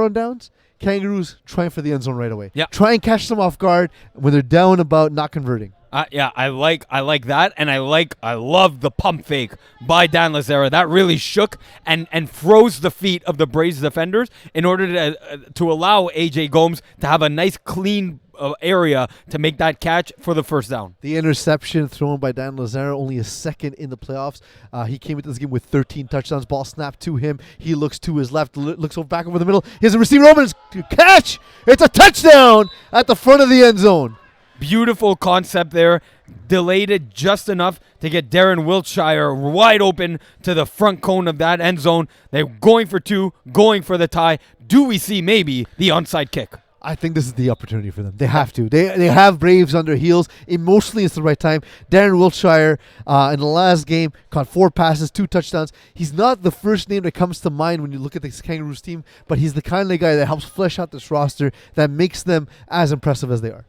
S1: on downs, Kangaroos trying for the end zone right away.
S2: Yeah.
S1: Try and catch them off guard when they're down about not converting.
S2: Yeah, I like that, and I love the pump fake by Dan Lazara. That really shook and froze the feet of the Braves defenders in order to allow AJ Gomes to have a nice clean area to make that catch for the first down.
S1: The interception thrown by Dan Lazara, only a second in the playoffs. He came into this game with 13 touchdowns. Ball snapped to him. He looks to his left, looks back over the middle. He has a receiver open. Catch! It's a touchdown at the front of the end zone.
S2: Beautiful concept there. Delayed it just enough to get Darren Wiltshire wide open to the front cone of that end zone. They're going for two, going for the tie. Do we see maybe the onside kick?
S1: I think this is the opportunity for them. They have to. They have Braves on their heels. Emotionally, it's the right time. Darren Wiltshire, in the last game, caught 4 passes, 2 touchdowns. He's not the first name that comes to mind when you look at this Kangaroos team, but he's the kind of guy that helps flesh out this roster that makes them as impressive as they are.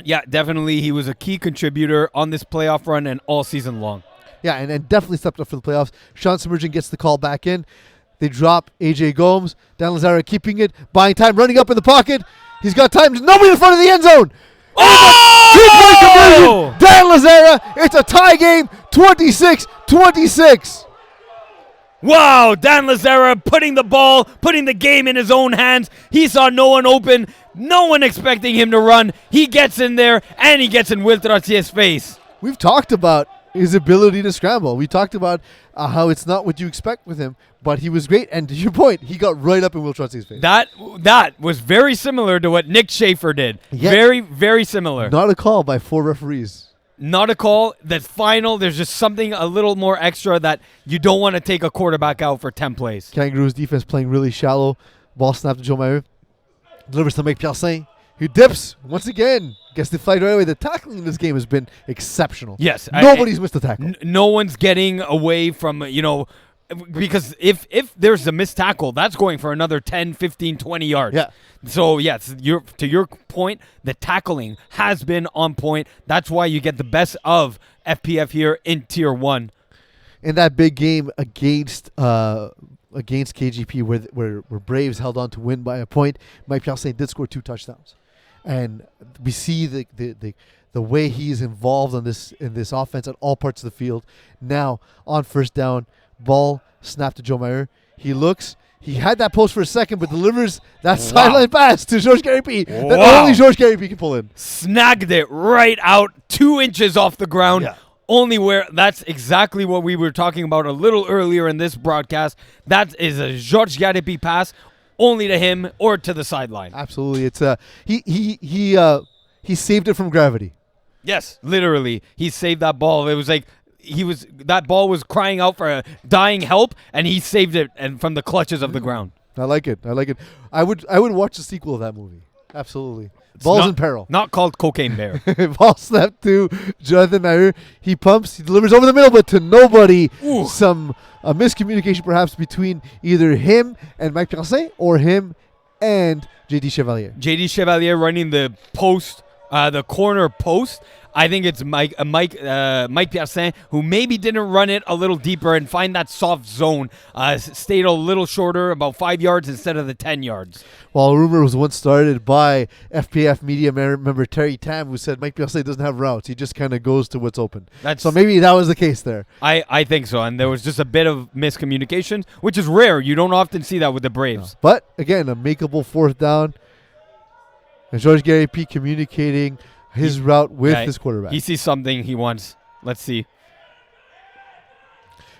S2: Yeah, definitely. He was a key contributor on this playoff run and all season long.
S1: Yeah, and definitely stepped up for the playoffs. Sean Submergent gets the call back in. They drop AJ Gomes. Dan Lazara keeping it, buying time, running up in the pocket. He's got time. There's nobody in front of the end zone.
S2: Oh!
S1: 2-point conversion. Dan Lazara. It's a tie game, 26-26.
S2: Wow, Dan Lazara putting the game in his own hands. He saw no one open, no one expecting him to run. He gets in there, and he gets in Will Trottier's face.
S1: We've talked about his ability to scramble. We talked about how it's not what you expect with him, but he was great. And to your point, he got right up in Will Trottier's face.
S2: That was very similar to what Nick Schaefer did.
S1: Yet,
S2: very, very similar.
S1: Not a call by 4 referees.
S2: Not a call. That's final. There's just something a little more extra that you don't want to take a quarterback out for 10 plays.
S1: Kangaroos defense playing really shallow. Ball snapped to Joe Mayer. Delivers to Mike Piercin, who dips once again. Gets the flag right away. The tackling in this game has been exceptional.
S2: Yes.
S1: Nobody's missed a tackle.
S2: No one's getting away from, because if there's a missed tackle, that's going for another 10, 15, 20 yards.
S1: Yeah.
S2: So, yes, to your point, the tackling has been on point. That's why you get the best of FPF here in Tier 1.
S1: In that big game against KGP where Braves held on to win by a point, Mike Piercin did score 2 touchdowns. And we see the way he's involved in this offense at all parts of the field. Now, on first down, ball snapped to Joe Mayer. He looks. He had that post for a second, but delivers that sideline pass to Georges Garipi that only Georges Garipi can pull in.
S2: Snagged it right out, 2 inches off the ground.
S1: Yeah.
S2: Only where that's exactly what we were talking about a little earlier in this broadcast. That is a Georges Garipi pass, only to him or to the sideline.
S1: Absolutely, it's he saved it from gravity.
S2: Yes, literally, he saved that ball. It was like that ball was crying out for a dying help, and he saved it and from the clutches of the ground.
S1: I like it. I would watch the sequel of that movie. Absolutely. Ball's in peril.
S2: Not called Cocaine Bear.
S1: Ball snapped to Jonathan Mayer. He pumps. He delivers over the middle, but to nobody.
S2: Ooh.
S1: Some miscommunication perhaps between either him and Mike Piercin or him and JD Chevalier.
S2: JD Chevalier running the post, the corner post. I think it's Mike Piercin, who maybe didn't run it a little deeper and find that soft zone. Stayed a little shorter, about 5 yards instead of the 10 yards.
S1: Well, a rumor was once started by FPF media member Terry Tam, who said Mike Piercin doesn't have routes. He just kind of goes to what's open. So maybe that was the case there.
S2: I think so. And there was just a bit of miscommunication, which is rare. You don't often see that with the Braves.
S1: No. But, again, a makeable 4th down. And Georges Garipi communicating his route with his quarterback.
S2: He sees something he wants. Let's see.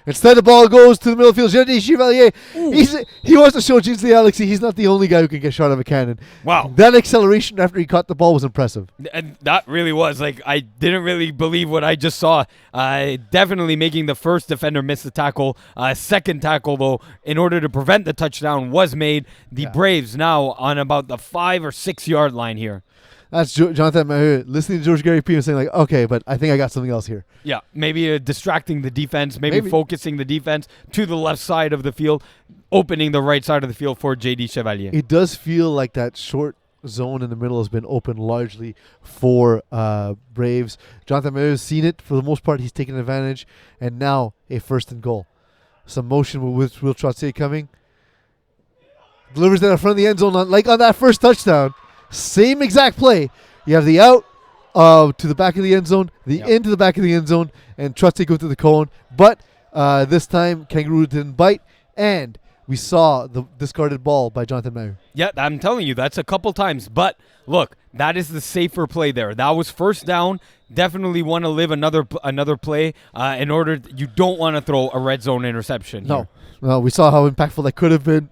S1: Instead, the ball goes to the middle field. JD Chevalier, he wants to show James Alexi he's not the only guy who can get shot out of a cannon.
S2: Wow.
S1: That acceleration after he caught the ball was impressive.
S2: And that really was. I didn't really believe what I just saw. Definitely making the first defender miss the tackle. Second tackle, though, in order to prevent the touchdown, was made. The Braves now on about the 5 or 6 yard line here.
S1: That's Jonathan Maher listening to Georges Garipi and saying, like, okay, but I think I got something else here.
S2: Yeah, maybe distracting the defense, maybe focusing the defense to the left side of the field, opening the right side of the field for JD Chevalier.
S1: It does feel like that short zone in the middle has been open largely for Braves. Jonathan Maher has seen it for the most part. He's taken advantage, and now a 1st and goal. Some motion with Will Trottier coming. delivers that in front of the end zone, like on that first touchdown. Same exact play. You have the out to the back of the end zone, the into the back of the end zone, and Trottier go to the cone. But this time, Kangaroo didn't bite, and we saw the discarded ball by Jonathan Maheu.
S2: Yeah, I'm telling you, that's a couple times. But look, that is the safer play there. That was first down. Definitely want to live another play in order. You don't want to throw a red zone interception.
S1: No, we saw how impactful that could have been.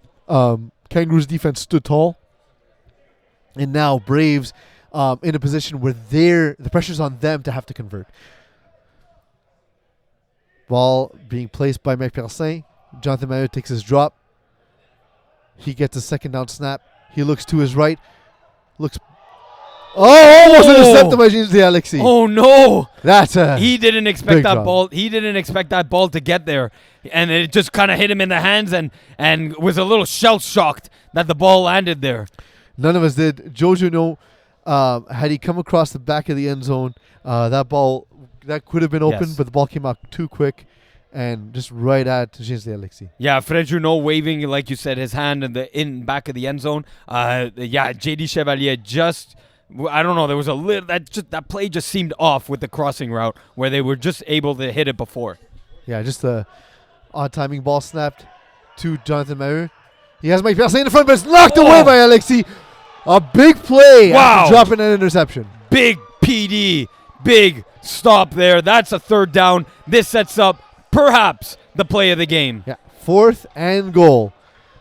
S1: Kangaroos defense stood tall, and now Braves in a position where the pressure's on them to have to convert. Ball being placed by McPherson. Jonathan Maheu takes his drop. He gets a second down snap. He looks to his right. Almost intercepted by James Alexis.
S2: Oh no!
S1: He
S2: didn't expect that ball. He didn't expect that ball to get there, and it just kind of hit him in the hands, and was a little shell shocked that the ball landed there.
S1: None of us did. Jojo, had he come across the back of the end zone, that ball that could have been open, but the ball came out too quick. And just right at James Alexis. Yeah,
S2: Fred Junot waving, like you said, his hand in back of the end zone. JD Chevalier just, I don't know, there was a little, that play just seemed off with the crossing route where they were just able to hit it before.
S1: Yeah, just the odd timing ball snapped to Jonathan Maheu. He has Mike Persin in the front, but it's knocked away by Alexis. A big play after dropping an interception.
S2: Big PD, big stop there. That's a third down. This sets up perhaps the play of the game.
S1: Yeah, 4th and goal.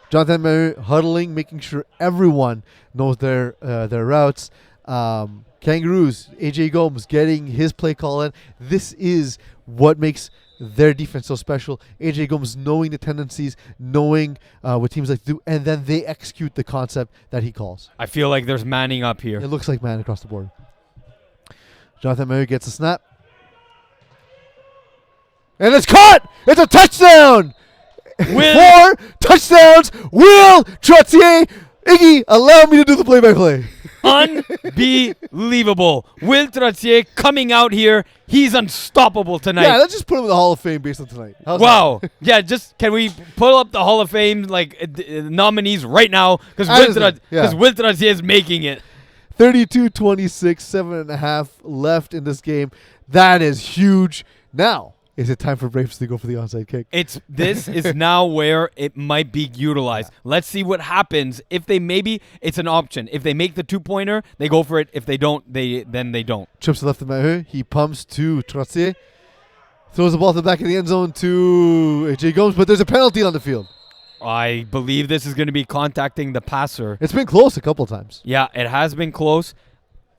S1: Jonathan Maheu huddling, making sure everyone knows their routes. Kangaroos, AJ Gomes getting his play call in. This is what makes their defense so special. AJ Gomes knowing the tendencies, knowing what teams like to do, and then they execute the concept that he calls.
S2: I feel like there's manning up here.
S1: It looks like man across the board. Jonathan Maheu gets a snap. And it's caught! It's a touchdown! 4 touchdowns! Will Trottier! Iggy, allow me to do the play-by-play.
S2: Unbelievable. Will Trottier coming out here. He's unstoppable tonight.
S1: Yeah, let's just put him in the Hall of Fame based on tonight.
S2: Wow. Yeah, just can we pull up the Hall of Fame nominees right now? Because Will Trottier is making it.
S1: 32-26, 7.5 left in this game. That is huge. Now, is it time for Braves to go for the onside kick?
S2: This is now where it might be utilized. Yeah. Let's see what happens. If they it's an option. If they make the 2-pointer, they go for it. If they don't, then they don't.
S1: Trips to left of Maheu. He pumps to Trottier. Throws the ball to the back of the end zone to AJ Gomes, but there's a penalty on the field.
S2: I believe this is going to be contacting the passer.
S1: It's been close a couple times.
S2: Yeah, it has been close.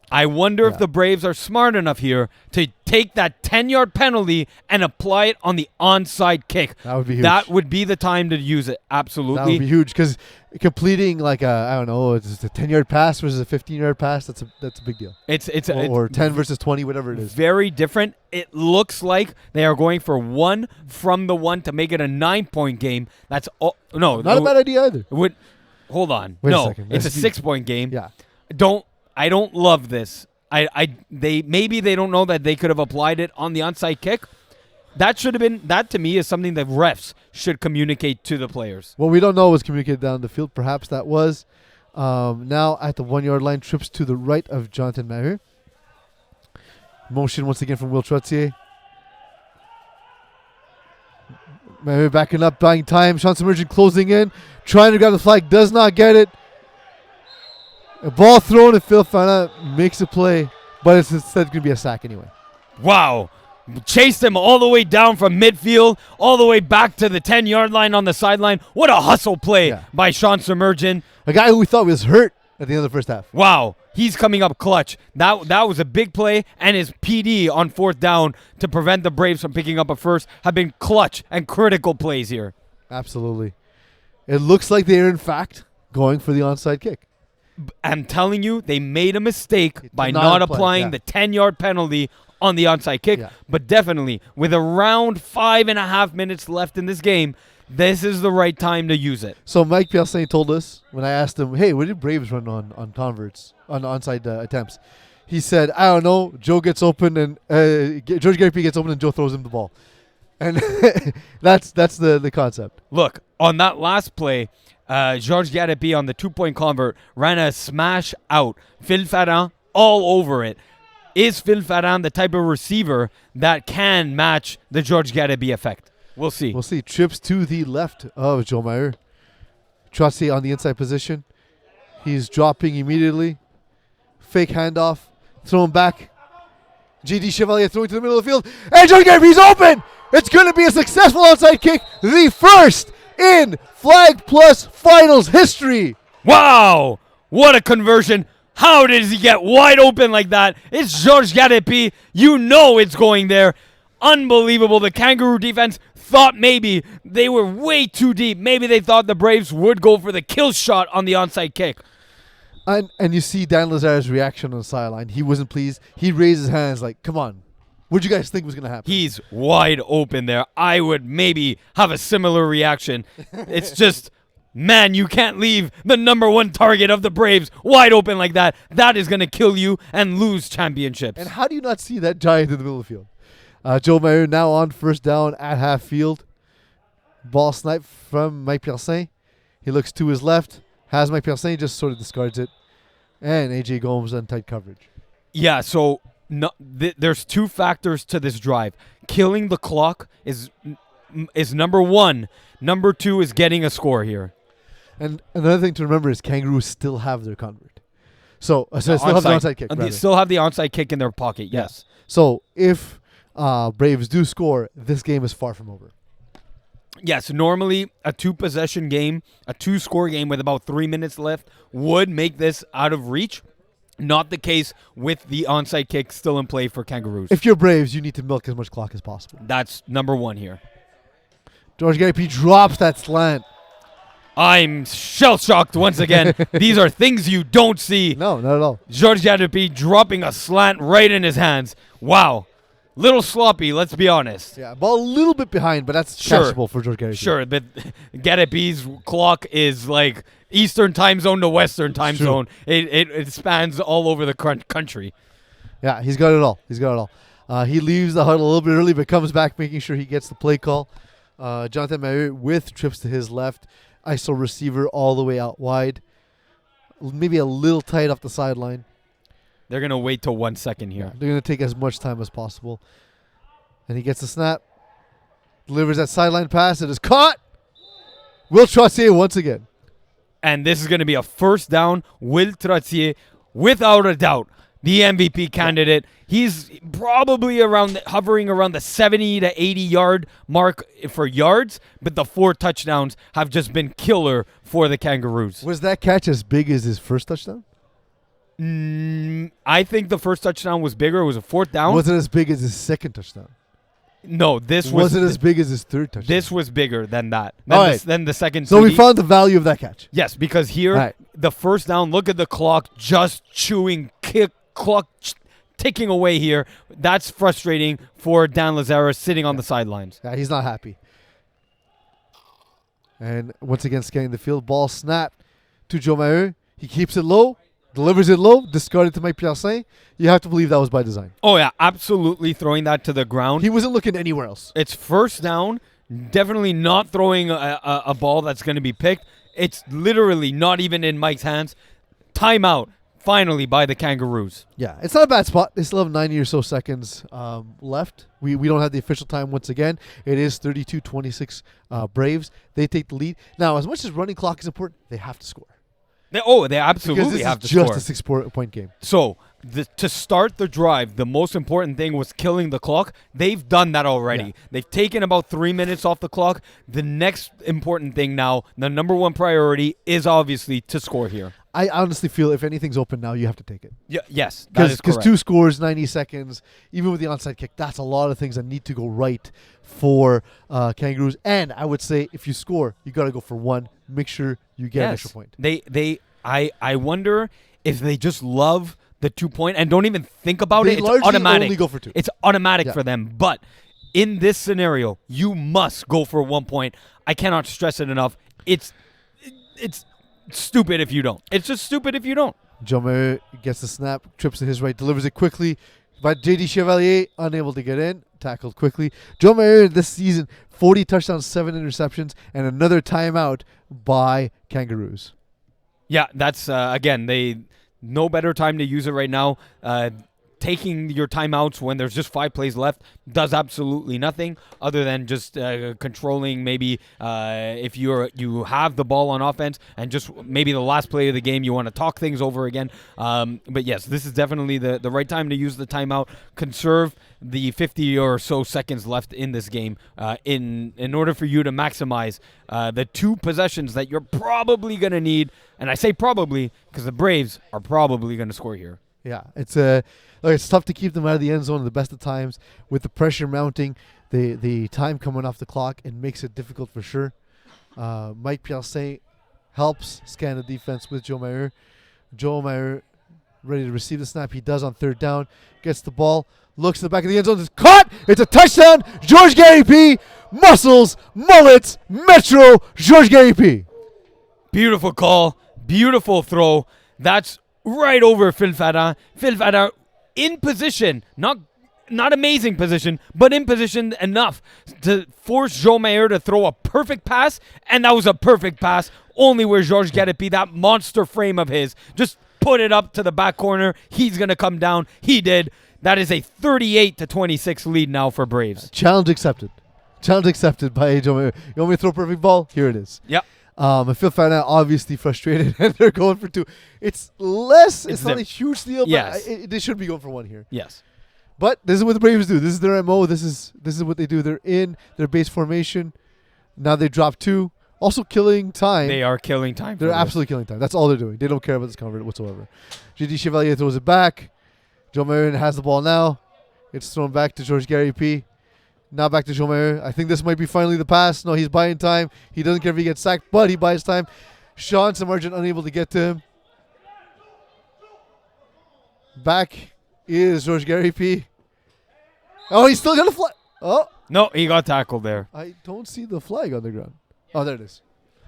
S2: I wonder if the Braves are smart enough here to take that 10-yard penalty and apply it on the onside kick.
S1: That would be huge.
S2: That would be the time to use it. Absolutely.
S1: That would be huge because completing it's a 10-yard pass versus a 15-yard pass. That's a big deal.
S2: It's
S1: 10 versus 20, whatever it is.
S2: Very different. It looks like they are going for 1 from the 1 to make it a 9-point game. That's no,
S1: not a bad idea either.
S2: Hold on.
S1: Wait a second.
S2: It's a 6-point game.
S1: Yeah.
S2: I don't love this. Maybe they don't know that they could have applied it on the onside kick. That to me is something that refs should communicate to the players.
S1: What we don't know was communicated down the field. Perhaps that was. Now at the 1-yard line, trips to the right of Jonathan Maheu. Motion once again from Will Trottier. Maheu backing up, buying time. Sean Submergent closing in, trying to grab the flag, does not get it. A ball thrown and Phil Fana makes a play, but it's instead going to be a sack anyway.
S2: Wow. Chased him all the way down from midfield, all the way back to the 10-yard line on the sideline. What a hustle play by Sean Submergent.
S1: A guy who we thought was hurt at the end of the first half.
S2: Wow. He's coming up clutch. That was a big play, and his PD on 4th down to prevent the Braves from picking up a first have been clutch and critical plays here.
S1: Absolutely. It looks like they are, in fact, going for the onside kick.
S2: I'm telling you, they made a mistake by not applying the 10-yard penalty on the onside kick. Yeah. But definitely, with around 5.5 minutes left in this game, this is the right time to use it.
S1: So Mike Persin told us when I asked him, hey, what did Braves run on converts, on onside attempts? He said, I don't know. Joe gets open and George Gary P gets open and Joe throws him the ball. And that's the concept.
S2: Look, on that last play, Georges Garapi on the 2-point convert ran a smash out. Phil Ferrand all over it. Is Phil Ferrand the type of receiver that can match the Georges Garapi effect? We'll see.
S1: We'll see. Trips to the left of Joe Meyer. Trottier on the inside position. He's dropping immediately. Fake handoff. Thrown back. JD Chevalier throwing to the middle of the field. And Georges Garapi's open! It's going to be a successful onside kick. The first in Flag Plus Finals history.
S2: Wow! What a conversion. How does he get wide open like that? It's Georges Garapi. You know it's going there. Unbelievable. The Kangaroo defense thought maybe they were way too deep. Maybe they thought the Braves would go for the kill shot on the onside kick.
S1: And you see Dan Lazar's reaction on the sideline. He wasn't pleased. He raised his hands like, come on. What do you guys think was going to happen?
S2: He's wide open there. I would maybe have a similar reaction. It's just, man, you can't leave the number one target of the Braves wide open like that. That is going to kill you and lose championships.
S1: And how do you not see that giant in the middle of the field? Joe Meyer now on first down at half field. Ball snipe from Mike Piercin. He looks to his left. Has Mike Piercin, just sort of discards it. And AJ Gomes on tight coverage.
S2: Yeah, so there's two factors to this drive. Killing the clock is number one. Number two is getting a score here.
S1: And another thing to remember is Kangaroos still have their convert. So still have the onside kick.
S2: They still have the onside kick in their pocket, yes.
S1: Yeah. So if Braves do score, this game is far from over.
S2: Yes, normally a 2-possession game, a 2-score game with about 3 minutes left would make this out of reach. Not the case with the onside kick still in play for Kangaroos.
S1: If you're Braves, you need to milk as much clock as possible.
S2: That's number one here.
S1: Georges Garapi drops that slant.
S2: I'm shell-shocked once again. These are things you don't see.
S1: No, not at all.
S2: Georges Garapi dropping a slant right in his hands. Wow. Little sloppy, let's be honest.
S1: Yeah, ball a little bit behind, but that's catchable for Georges Garapi.
S2: Sure, but Garapi's clock is like Eastern time zone to Western time zone. It spans all over the country.
S1: Yeah, he's got it all. He leaves the huddle a little bit early, but comes back making sure he gets the play call. Jonathan Maheu with trips to his left. ISO receiver all the way out wide. Maybe a little tight off the sideline.
S2: They're going to wait till 1 second here.
S1: Yeah, they're going to take as much time as possible. And he gets the snap. Delivers that sideline pass. It is caught. Will Trottier once again.
S2: And this is going to be a first down. Will Trottier, without a doubt, the MVP candidate. He's probably hovering around the 70 to 80 yard mark for yards, but the 4 touchdowns have just been killer for the Kangaroos.
S1: Was that catch as big as his first touchdown?
S2: I think the first touchdown was bigger. It was a 4th down.
S1: Was it as big as his second touchdown?
S2: No, this was
S1: it as big as his third touchdown?
S2: This was bigger than that. Than the second.
S1: So
S2: TD.
S1: we found the value of that catch.
S2: Yes, because here, the first down, look at the clock just chewing, clock ticking away here. That's frustrating for Dan Lazara sitting on the sidelines.
S1: Yeah, he's not happy. And once again, scanning the field. Ball snapped to Joe Maheu. He keeps it low. Delivers it low, discarded to Mike Piercin. You have to believe that was by design.
S2: Oh, yeah, absolutely throwing that to the ground.
S1: He wasn't looking anywhere else.
S2: It's first down, definitely not throwing a ball that's going to be picked. It's literally not even in Mike's hands. Timeout, finally, by the Kangaroos.
S1: Yeah, it's not a bad spot. They still have 90 or so seconds left. We don't have the official time once again. It is 32-26 Braves. They take the lead. Now, as much as running clock is important, they have to score.
S2: They absolutely have to score.
S1: Because this is just a 6-point game.
S2: So, to start the drive, the most important thing was killing the clock. They've done that already. Yeah. They've taken about 3 minutes off the clock. The next important thing now, the number one priority, is obviously to score here.
S1: I honestly feel if anything's open now, you have to take it.
S2: Yeah, yes, that is correct.
S1: Because 2 scores, 90 seconds, even with the onside kick, that's a lot of things that need to go right for Kangaroos. And I would say if you score, you got to go for 1. Make sure you get an extra point.
S2: I wonder if they just love the 2-point and don't even think about it. It's automatic.
S1: Only go for 2.
S2: It's automatic for them. But in this scenario, you must go for 1 point. I cannot stress it enough. It's stupid if you don't. It's just stupid if you don't.
S1: Joe Maheu gets the snap, trips to his right, delivers it quickly But JD Chevalier unable to get in, tackled quickly. Joe Mayer this season 40 touchdowns, 7 interceptions, and another timeout by Kangaroos.
S2: Yeah, that's again, no better time to use it right now. Taking your timeouts when there's just 5 plays left does absolutely nothing other than just controlling maybe if you have the ball on offense and just maybe the last play of the game you want to talk things over again. But yes, this is definitely the right time to use the timeout. Conserve the 50 or so seconds left in this game in order for you to maximize the 2 possessions that you're probably going to need. And I say probably because the Braves are probably going to score here.
S1: Yeah, it's tough to keep them out of the end zone at the best of times. With the pressure mounting, the time coming off the clock, it makes it difficult for sure. Mike Pialcin helps scan the defense with Joe Mayer. Joe Mayer ready to receive the snap. He does on 3rd down. Gets the ball. Looks to the back of the end zone. It's caught. It's a touchdown. George Gary P. Muscles, mullets, Metro, George Gary P.
S2: Beautiful call. Beautiful throw. That's right over Phil Fadin. Phil Fadin in position, not amazing position, but in position enough to force Joe Mayer to throw a perfect pass, and that was a perfect pass only where Georges Garipi, that monster frame of his, just put it up to the back corner. He's going to come down. He did. That is a 38-26 lead now for Braves.
S1: Challenge accepted. Challenge accepted by Joe Mayer. You want me to throw a perfect ball? Here it is.
S2: Yep.
S1: I feel Fadin obviously frustrated, and they're going for 2. It's less. It's not a huge deal, but
S2: yes.
S1: They should be going for 1 here.
S2: Yes.
S1: But this is what the Braves do. This is their MO. This is what they do. They're in their base formation. Now they drop 2. Also killing time.
S2: They are killing time.
S1: They're absolutely killing time. That's all they're doing. They don't care about this cover whatsoever. JD Chevalier throws it back. Joe Mayer has the ball now. It's thrown back to George Gary P. Now back to Joe Mayer. I think this might be finally the pass. No, he's buying time. He doesn't care if he gets sacked, but he buys time. Sean Samarjan unable to get to him. Back is George Gary P. Oh, he's still got a flag. Oh.
S2: No, he got tackled there.
S1: I don't see the flag on the ground. Oh, there it is.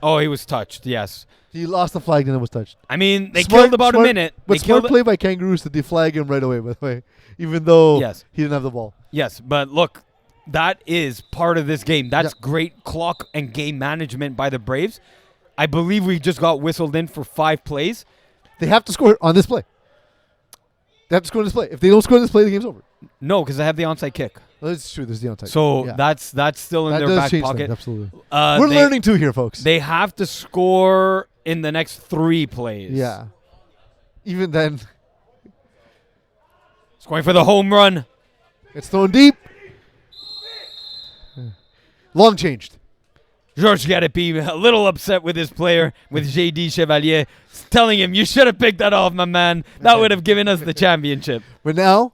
S2: Oh, he was touched, yes.
S1: He lost the flag and it was touched.
S2: I mean, they killed about a minute.
S1: But smart play by Kangaroos to deflag him right away, by the way, even though he didn't have the ball.
S2: Yes, but look, that is part of this game. That's great clock and game management by the Braves. I believe we just got whistled in for 5 plays.
S1: They have to score on this play. They have to score on this play. If they don't score this play, the game's over.
S2: No, because they have the onside kick.
S1: That's true. There's the onside.
S2: So that's still in their back pocket.
S1: Things, absolutely. We're learning too here, folks.
S2: They have to score in the next 3 plays.
S1: Yeah. Even then.
S2: It's going for the home run.
S1: It's thrown deep. Long changed.
S2: Georges Garipi a little upset with his player, with JD Chevalier, telling him, you should have picked that off, my man. That would have given us the championship.
S1: But now,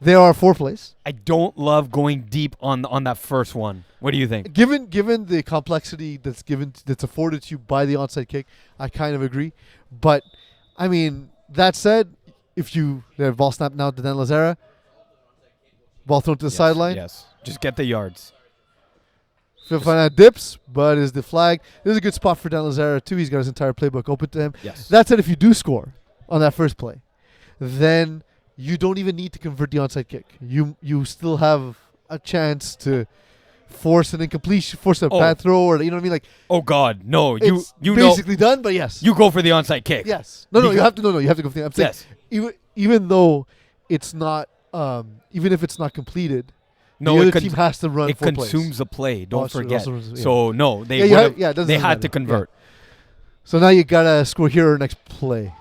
S1: there are 4 plays.
S2: I don't love going deep on that first one. What do you think?
S1: Given the complexity that's afforded to you by the onside kick, I kind of agree. But, I mean, that said, if you have ball snap now to Dan Lazara, ball thrown to the sideline.
S2: Yes, just get the yards.
S1: Fifana dips, but is the flag. This is a good spot for Dan Lazara, too. He's got his entire playbook open to him.
S2: Yes.
S1: That said, if you do score on that first play, then you don't even need to convert the onside kick. You still have a chance to force an incompletion, force a bad throw, or you know what I mean? Like,
S2: oh God, no!
S1: It's
S2: you
S1: basically done, but yes,
S2: you go for the onside kick.
S1: Yes, no, you have to. No, you have to go for the. I'm saying,
S2: yes,
S1: even though it's not, even if it's not completed.
S2: No,
S1: the other team has to run.
S2: It
S1: 4
S2: consumes
S1: plays.
S2: the play. Don't forget.
S1: Yeah.
S2: So no, they they had to convert.
S1: Yeah. So now you gotta score here or next play.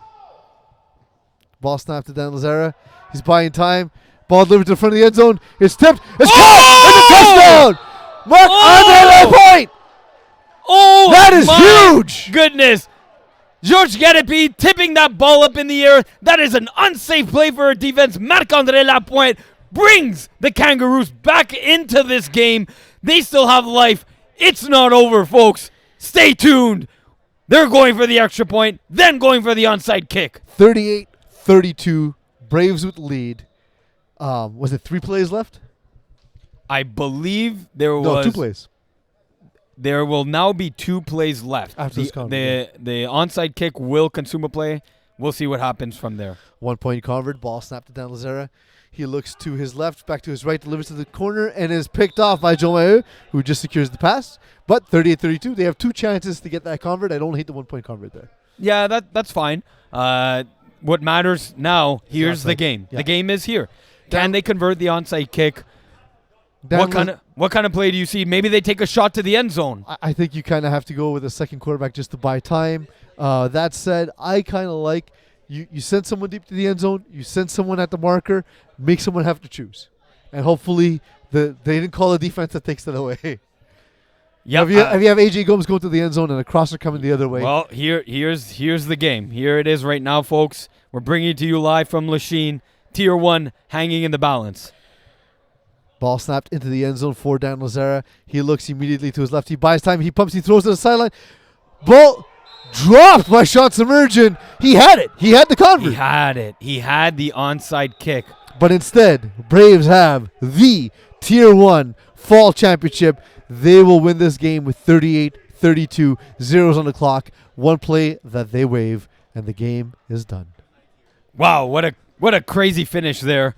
S1: Ball snap to Dan Lazara. He's buying time. Ball delivered to the front of the end zone. It's tipped. It's caught. It's a touchdown. Mark Andre point.
S2: Oh,
S1: that is huge.
S2: Goodness. Georges Garipi tipping that ball up in the air. That is an unsafe play for a defense. Marc-André Lapointe brings the Kangaroos back into this game. They still have life. It's not over, folks. Stay tuned. They're going for the extra point, then going for the onside kick.
S1: 38-32. Braves with the lead. Was it 3 plays left?
S2: I believe there was
S1: 2 plays.
S2: There will now be 2 plays left.
S1: After this
S2: the onside kick will consume a play. we'll see what happens from there.
S1: 1 point convert. Ball snapped to Dan Lazara. He looks to his left, back to his right, delivers to the corner, and is picked off by Joe Maheu, who just secures the pass. But 38-32, they have 2 chances to get that convert. I don't hate the 1 point convert there.
S2: Yeah, that's fine. What matters now, here's the game.
S1: Yeah.
S2: The game is here. Can they convert the onside kick?
S1: Dan
S2: What kind of play do you see? Maybe they take a shot to the end zone.
S1: I think you kind of have to go with a second quarterback just to buy time. That said, I kind of like you send someone deep to the end zone, you send someone at the marker, make someone have to choose. And hopefully they didn't call a defense that takes that away.
S2: Yeah.
S1: If you have AJ Gomes go to the end zone and a crosser coming the other way.
S2: Well, here's the game. Here it is right now, folks. We're bringing it to you live from Lachine. Tier 1 hanging in the balance.
S1: Ball snapped into the end zone for Dan Lazara. He looks immediately to his left. He buys time. He pumps. He throws to the sideline. Ball dropped by Sean Summergin. He had it. He had the convert.
S2: He had it. He had the onside kick.
S1: But instead, Braves have the Tier 1 Fall Championship. They will win this game with 38-32. Zeros on the clock. 1 play that they wave, and the game is done.
S2: Wow, what a crazy finish there.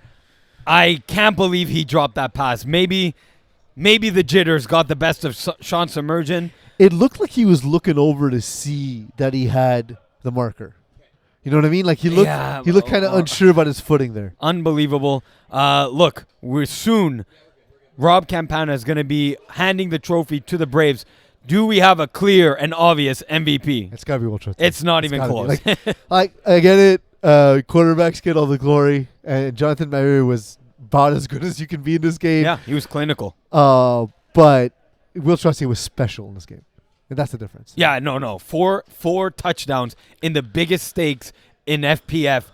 S2: I can't believe he dropped that pass. Maybe the jitters got the best of Sean Summergin.
S1: It looked like he was looking over to see that he had the marker. You know what I mean? Like he looked kind of unsure about his footing there.
S2: Unbelievable. Look, we're soon. Rob Campana is going to be handing the trophy to the Braves. Do we have a clear and obvious MVP?
S1: It's got to be Walter.
S2: It's not even close.
S1: Like I get it. Quarterbacks get all the glory, and Jonathan Mayer was about as good as you can be in this game.
S2: Yeah, he was clinical.
S1: But Will Trusty was special in this game, and that's the difference.
S2: Yeah, no. Four touchdowns in the biggest stakes in FPF,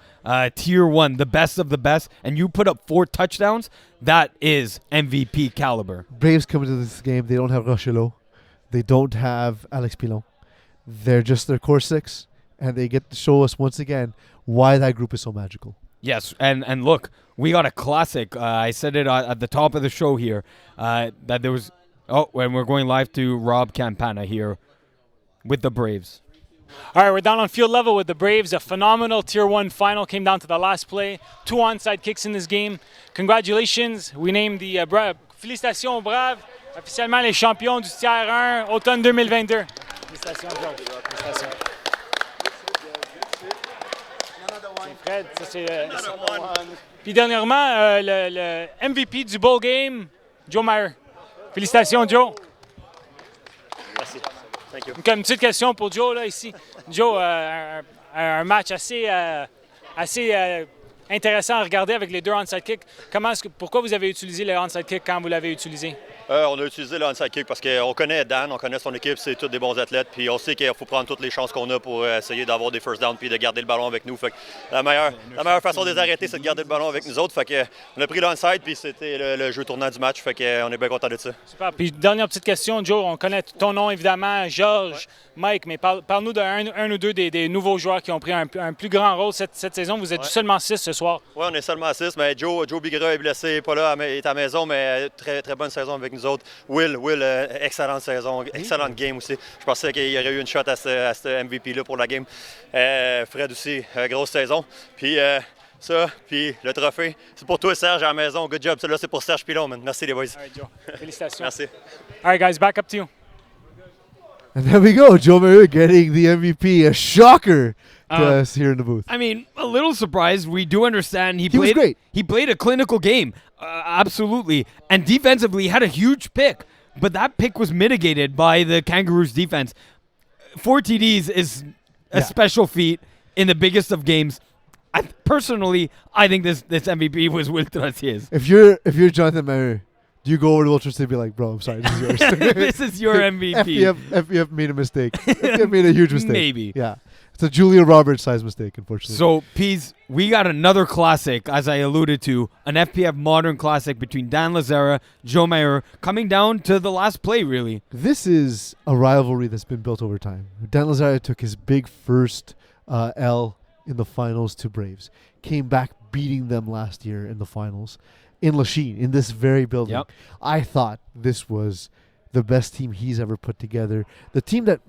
S2: Tier 1, the best of the best, and you put up 4 touchdowns, that is MVP caliber.
S1: Braves come into this game, they don't have Rochelot. They don't have Alex Pilon. They're just their core 6, and they get to show us once again why that group is so magical.
S2: Yes, and look, we got a classic. I said it at the top of the show here, that there was... Oh, and we're going live to Rob Campana here with the Braves.
S3: All right, we're down on field level with the Braves. A phenomenal Tier 1 final came down to the last play. 2 onside kicks in this game. Congratulations. We named the Félicitations aux Braves. Officiellement les champions du Tier 1 automne 2022. Félicitations, Georges. Félicitations. C'est Fred. Ça, c'est, puis dernièrement, le MVP du bowl game, Joe Meyer. Félicitations, Joe.
S4: Merci. Thank you.
S3: Une petite question pour Joe, là, ici. Joe, un match assez intéressant à regarder avec les 2 onside kicks. Pourquoi vous avez utilisé le onside kick quand vous l'avez utilisé?
S4: On a utilisé le onside kick parce qu'on connaît Dan, on connaît son équipe, c'est tous des bons athlètes, puis on sait qu'il faut prendre toutes les chances qu'on a pour essayer d'avoir des first downs puis de garder le ballon avec nous. Fait que la meilleure façon de les arrêter, c'est de garder le ballon avec nous autres. Fait que on a pris le onside puis c'était le jeu tournant du match. Fait que on est bien content de ça.
S3: Super. Puis dernière petite question, Joe, on connaît ton nom évidemment, Georges, Mike, mais parle-nous d'un ou deux des nouveaux joueurs qui ont pris un plus grand rôle cette saison. Vous êtes seulement 6 ce soir.
S4: Oui, on est seulement 6, mais Joe Bigra est blessé, pas là, il est à la maison, mais très, très bonne saison avec nous autres. Will, excellente saison, excellente game aussi. Je pensais qu'il y aurait eu une shot à ce MVP-là pour la game. Fred aussi, grosse saison. Puis ça, puis le trophée, c'est pour toi, Serge, à la maison. Good job. Celui-là, c'est pour Serge Pilon, man. Merci, les boys.
S3: All right, Joe. Félicitations.
S4: Merci.
S3: All right, guys, back up to you.
S1: And there we go. Joe Mayer getting the MVP. A shocker to us here in the booth.
S2: I mean, a little surprised. We do understand he
S1: was great.
S2: He played a clinical game, absolutely, and defensively had a huge pick. But that pick was mitigated by the Kangaroos defense. 4 TDs is a special feat in the biggest of games. Personally, I think this MVP was Will Tracier's.
S1: If you're Jonathan Mayer, do you go over to Will Tracey and be like, bro, I'm sorry, this is yours.
S2: This is your MVP.
S1: FPF made a mistake. FPF made a huge mistake.
S2: Maybe.
S1: Yeah. It's a Julia Roberts size mistake, unfortunately.
S2: So, Peeze, we got another classic, as I alluded to, an FPF modern classic between Dan Lazara, Joe Mayer, coming down to the last play, really.
S1: This is a rivalry that's been built over time. Dan Lazara took his big first L in the finals to Braves. Came back beating them last year in the finals in Lachine, in this very building.
S2: Yep.
S1: I thought this was the best team he's ever put together, the team that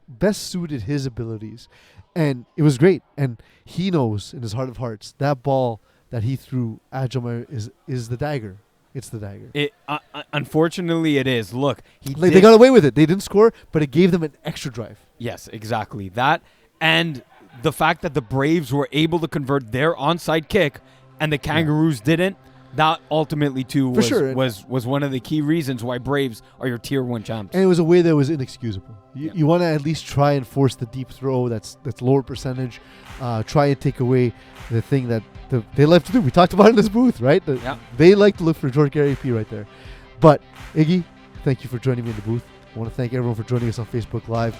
S1: best suited his abilities. And it was great. And he knows in his heart of hearts that ball that he threw at Jomar is the dagger. It's the dagger.
S2: Unfortunately, it is. Look,
S1: they got away with it. They didn't score, but it gave them an extra drive.
S2: Yes, exactly. That and the fact that the Braves were able to convert their onside kick and the Kangaroos didn't, that ultimately too was one of the key reasons why Braves are your Tier 1 champs.
S1: And it was a way that was inexcusable. You want to at least try and force the deep throw that's lower percentage. Try and take away the thing that they love to do. We talked about it in this booth, right? They like to look for George Gary AP right there. But Iggy, thank you for joining me in the booth. I want to thank everyone for joining us on Facebook Live.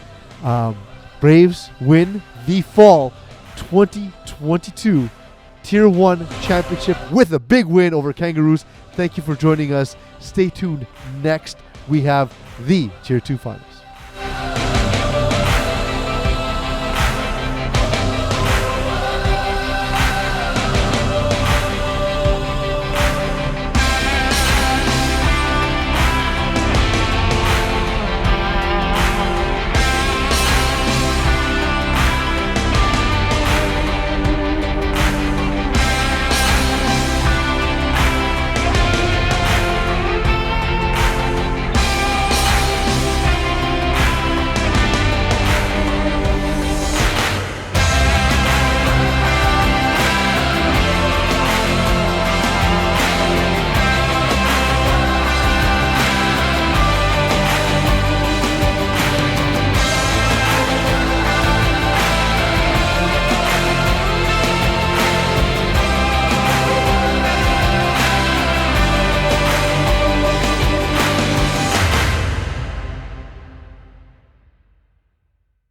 S1: Braves win the fall 2022 Tier 1 championship with a big win over Kangaroos. Thank you for joining us. Stay tuned. Next, we have the Tier 2 finals.